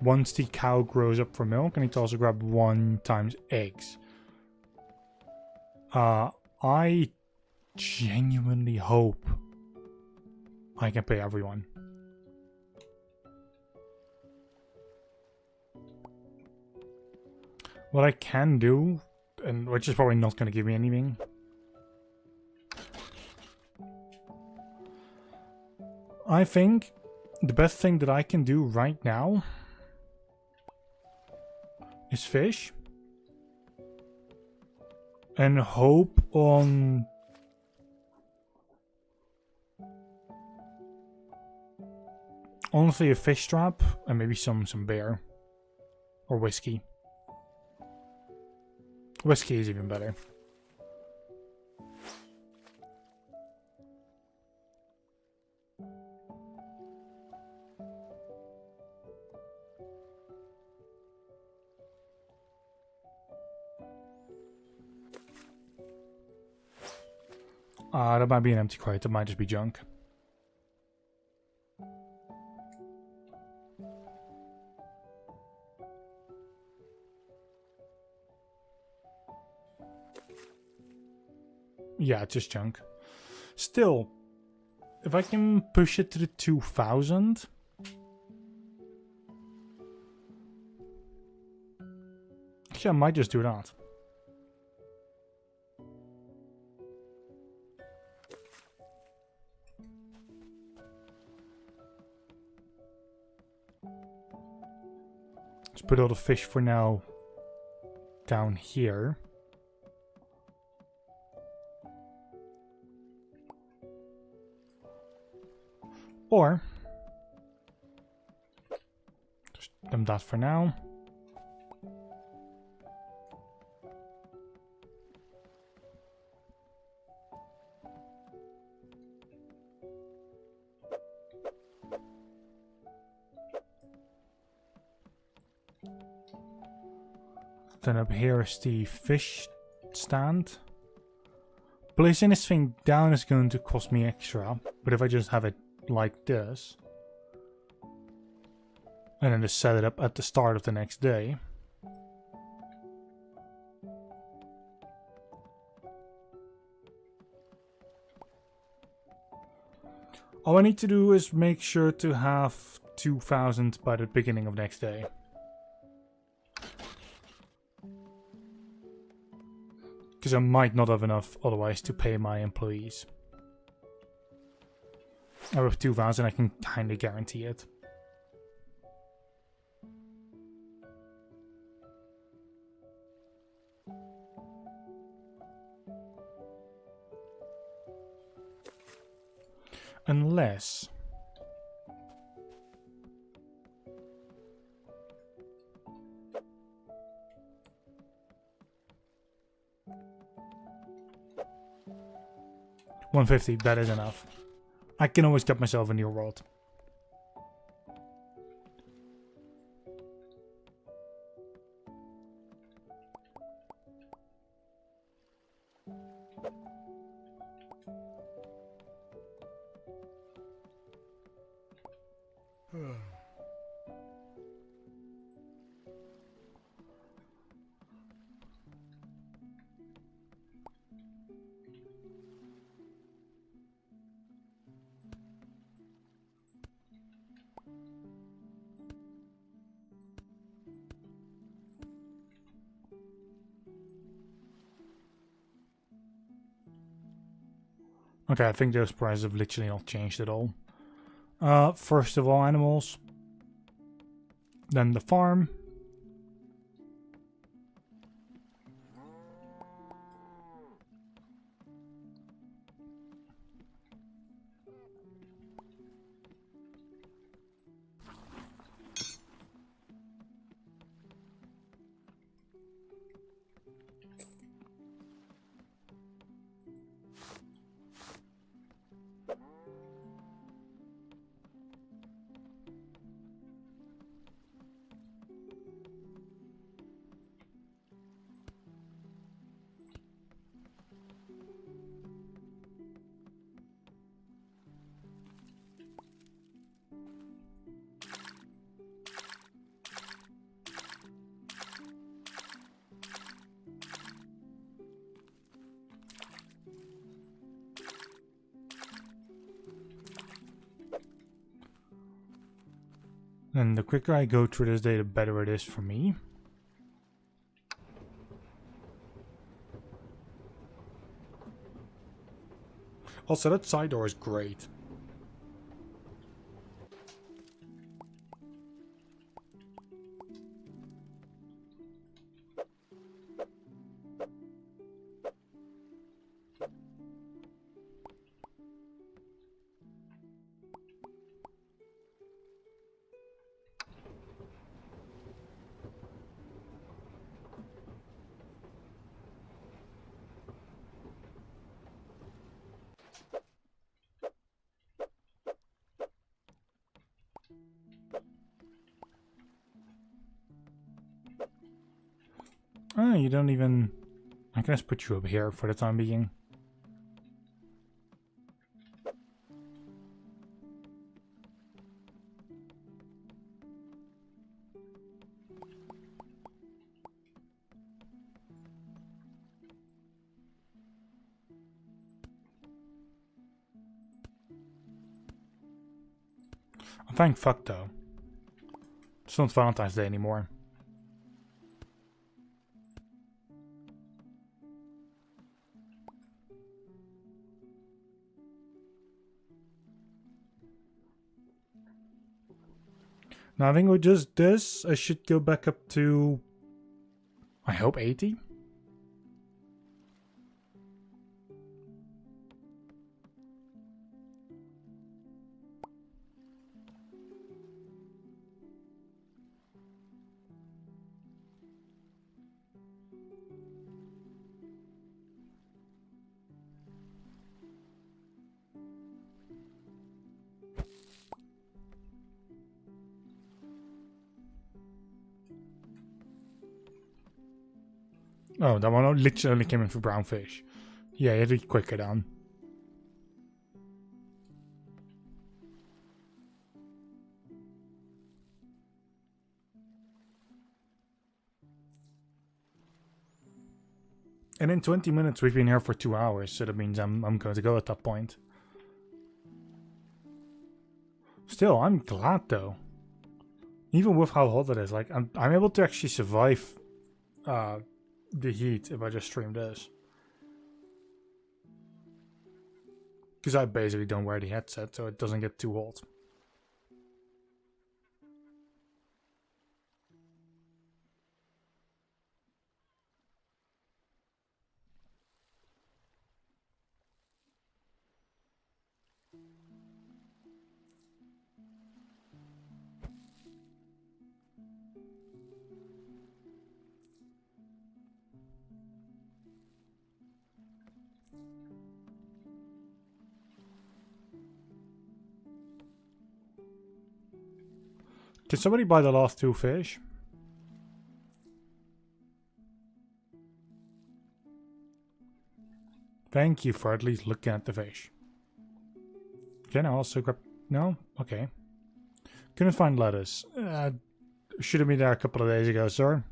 Speaker 1: once the cow grows up for milk, I need to also grab 1 times eggs. I genuinely hope I can pay everyone. What I can do, and which is probably not going to give me anything, I think the best thing that I can do right now is fish. And hope on honestly a fish trap and maybe some bear. Or whiskey. Whiskey is even better. That might be an empty crate, that might just be junk. Yeah, it's just junk. Still, if I can push it to the 2000... Actually, I might just do that. Let's put all the fish for now down here. Or just dump that for now. Then up here is the fish stand. Placing this thing down is going to cost me extra, but if I just have it like this, and then just set it up at the start of the next day, all I need to do is make sure to have 2000 by the beginning of next day. Because I might not have enough otherwise to pay my employees. Or with 2000 I can kind of guarantee it. Unless... $150, that is enough. I can always get myself a new world. Okay, I think those prices have literally not changed at all. First of all, animals. Then the farm. And the quicker I go through this day, the better it is for me. Also, that side door is great. Oh, you don't even... I can just put you up here for the time being. Thank fuck though. It's not Valentine's Day anymore. Now I think with just this, I should go back up to, I hope 80. Oh, that one literally only came in for brown fish. Yeah, you had to be quicker down. And in 20 minutes we've been here for 2 hours, so that means I'm going to go at that point. Still, I'm glad though. Even with how hot it is, like I'm able to actually survive the heat if I just stream this. Because I basically don't wear the headset, so it doesn't get too hot. Can somebody buy the last 2 fish? Thank you for at least looking at the fish. Can I also grab... No? Okay. Couldn't find lettuce. Should have been there a couple of days ago, sir.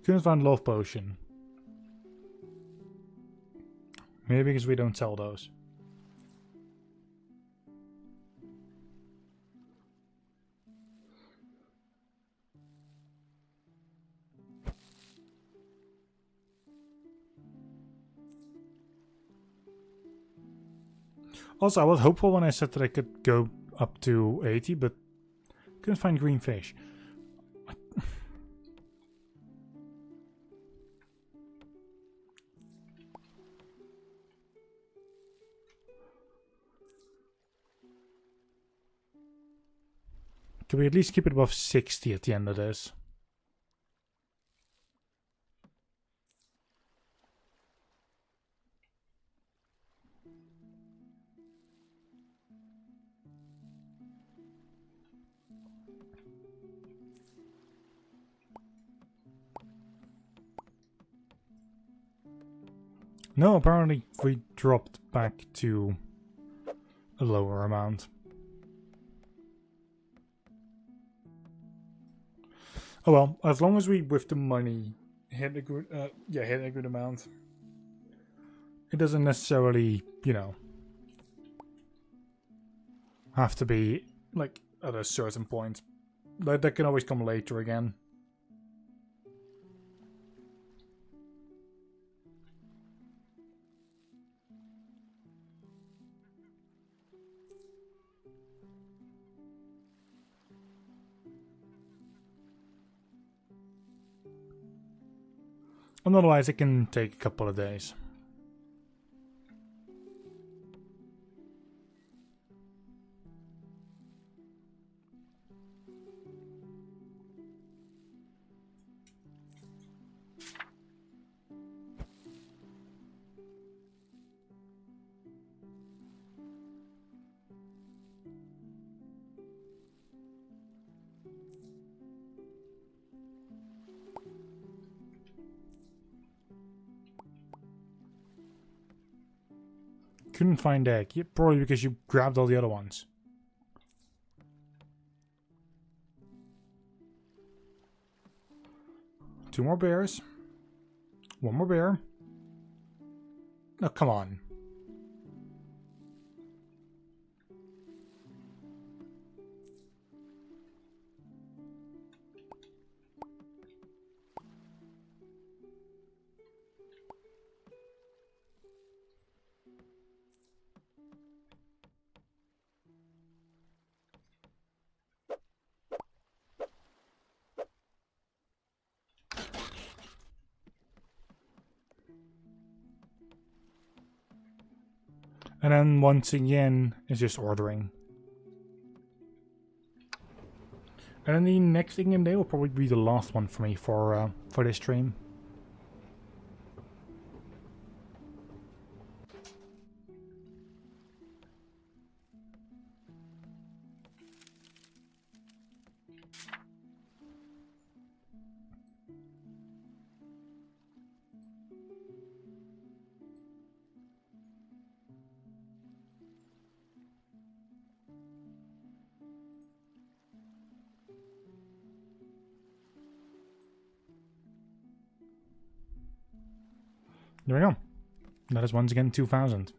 Speaker 1: Couldn't find love potion. Maybe because we don't sell those. Also, I was hopeful when I said that I could go up to 80, but couldn't find green fish. Can we at least keep it above 60 at the end of this? No, apparently we dropped back to a lower amount. Oh well, as long as we, with the money, hit a good, hit a good amount. It doesn't necessarily, you know, have to be, like, at a certain point. That can always come later again. And otherwise it can take a couple of days. Couldn't find egg. Yeah, probably because you grabbed all the other ones. Two more bears. One more bear. Oh, come on. And then once again, it's just ordering. And then the next in-game day will probably be the last one for me for this stream. There we go. That is once again 2,000.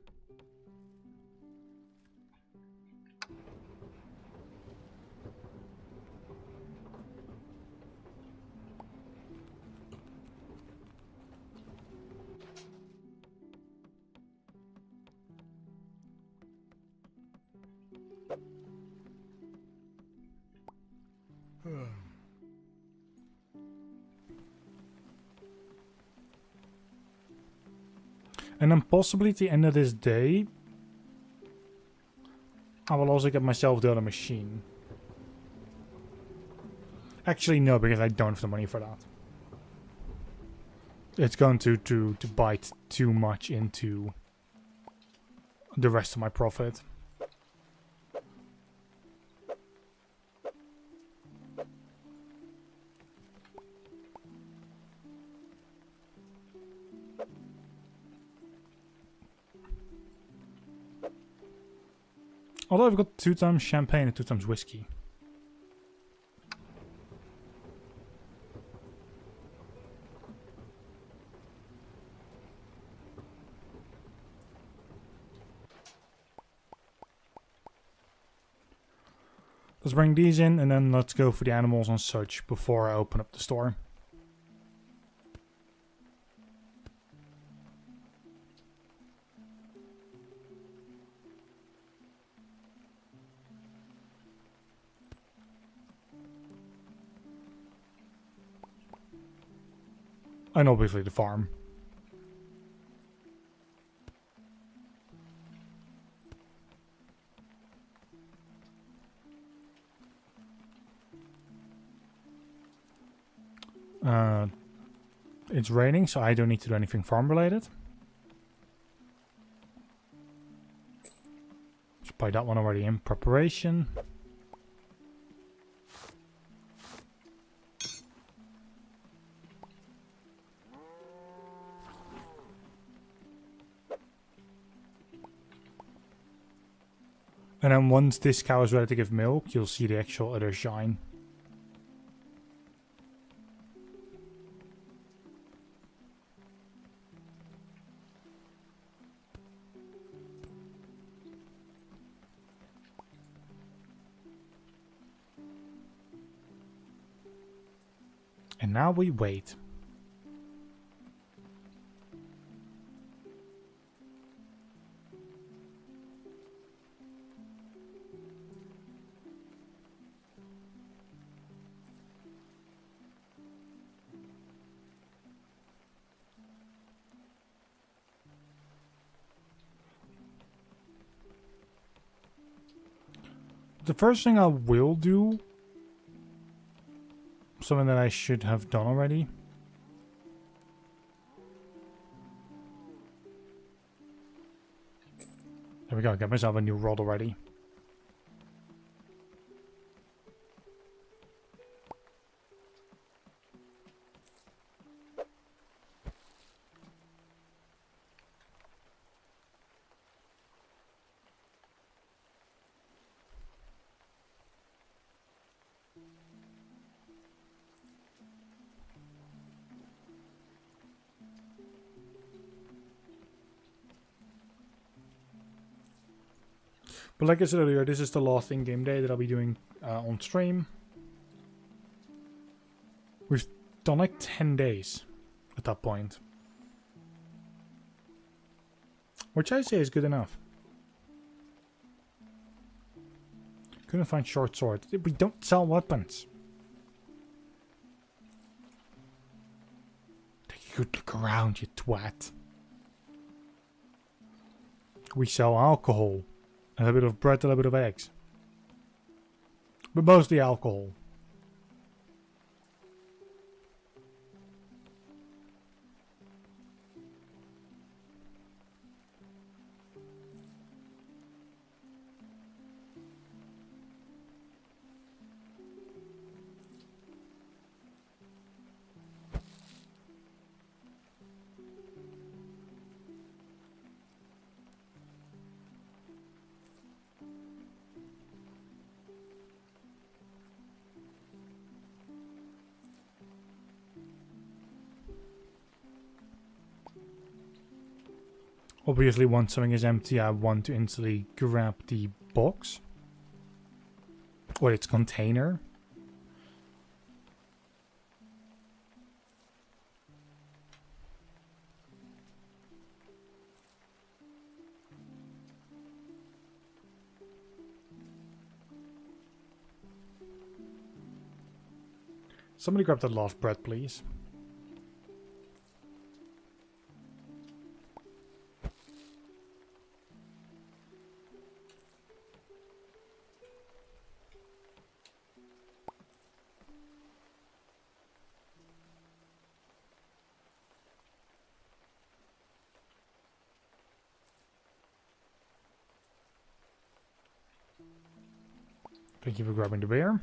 Speaker 1: And then possibly at the end of this day, I will also get myself the other machine. Actually, no, because I don't have the money for that. It's going to bite too much into the rest of my profit. Although I've got 2 times champagne and 2 times whiskey. Let's bring these in and then let's go for the animals and such before I open up the store. And obviously the farm. It's raining, so I don't need to do anything farm related. Just buy that one already in preparation. And then once this cow is ready to give milk, you'll see the actual udder shine. And now we wait. The first thing I will do, something that I should have done already. There we go, get myself a new rod already. But like I said earlier, this is the last in-game day that I'll be doing on stream. We've done like 10 days at that point. Which I say is good enough. Couldn't find short sword. We don't sell weapons. Take a good look around, you twat. We sell alcohol. A little bit of bread, a little bit of eggs. But mostly alcohol. Obviously, once something is empty, I want to instantly grab the box. Or its container. Somebody grab that last bread, please. Thank you for grabbing the bear.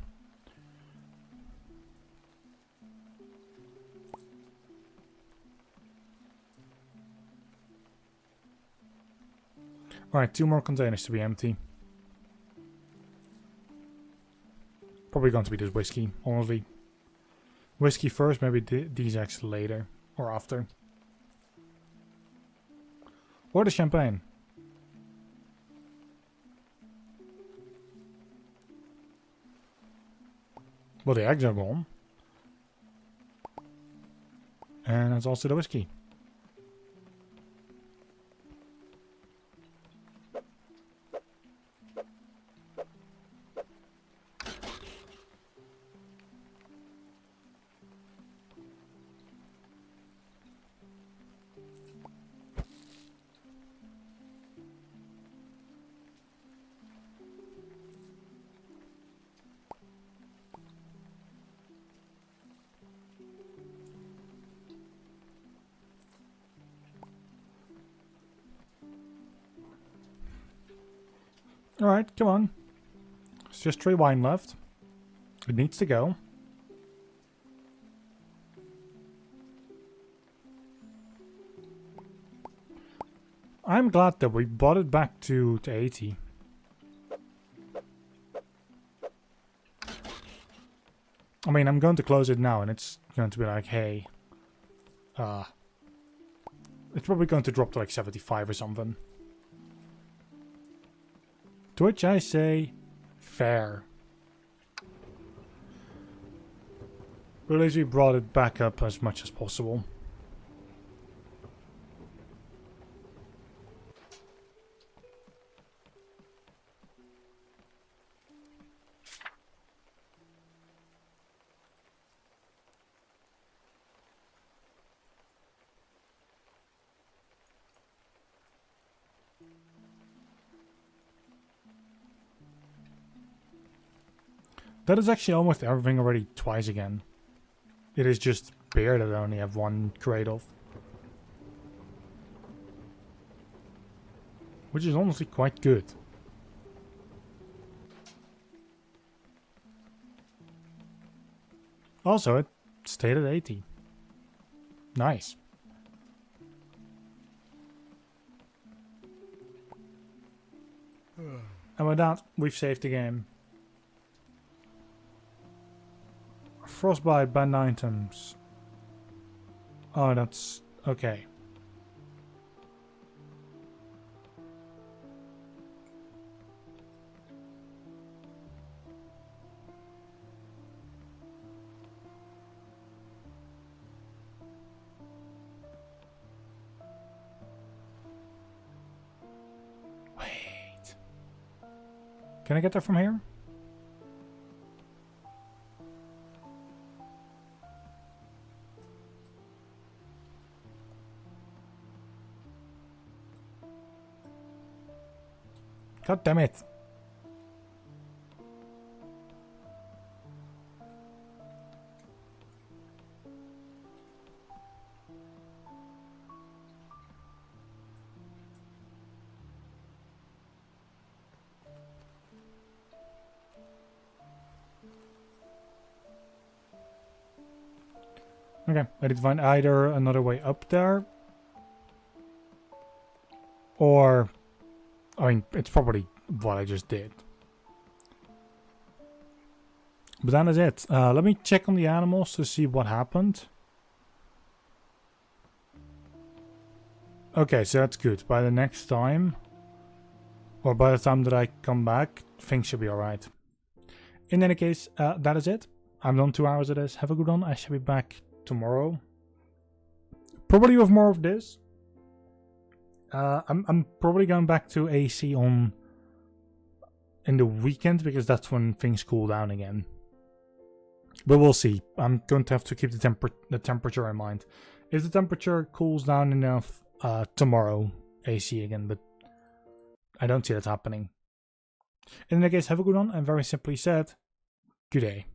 Speaker 1: Alright, 2 more containers to be empty. Probably going to be this whiskey, honestly. Whiskey first, maybe these eggs later. Or after. Or the champagne. Well, the eggs are gone. And that's also the whiskey. Alright, come on. There's just 3 wine left. It needs to go. I'm glad that we brought it back to 80. I mean, I'm going to close it now and it's going to be like, hey. It's probably going to drop to like 75 or something. To which I say, fair. But at least we brought it back up as much as possible. That is actually almost everything already twice again. It is just beer that I only have one crate of. Which is honestly quite good. Also, it stayed at 80. Nice. And with that, we've saved the game. Frostbite, banned items. Oh, that's okay. Wait. Can I get there from here? God damn it. Okay, I need to find either another way up there, or I mean, it's probably what I just did. But that is it. Let me check on the animals to see what happened. Okay, so that's good. By the next time, or by the time that I come back, things should be alright. In any case, that is it. I'm done 2 hours of this. Have a good one. I shall be back tomorrow. Probably with more of this. I'm probably going back to AC in the weekend because that's when things cool down again. But we'll see. I'm going to have to keep the temperature in mind. If the temperature cools down enough, tomorrow AC again, but I don't see that happening. In any case, have a good one, and very simply said, good day.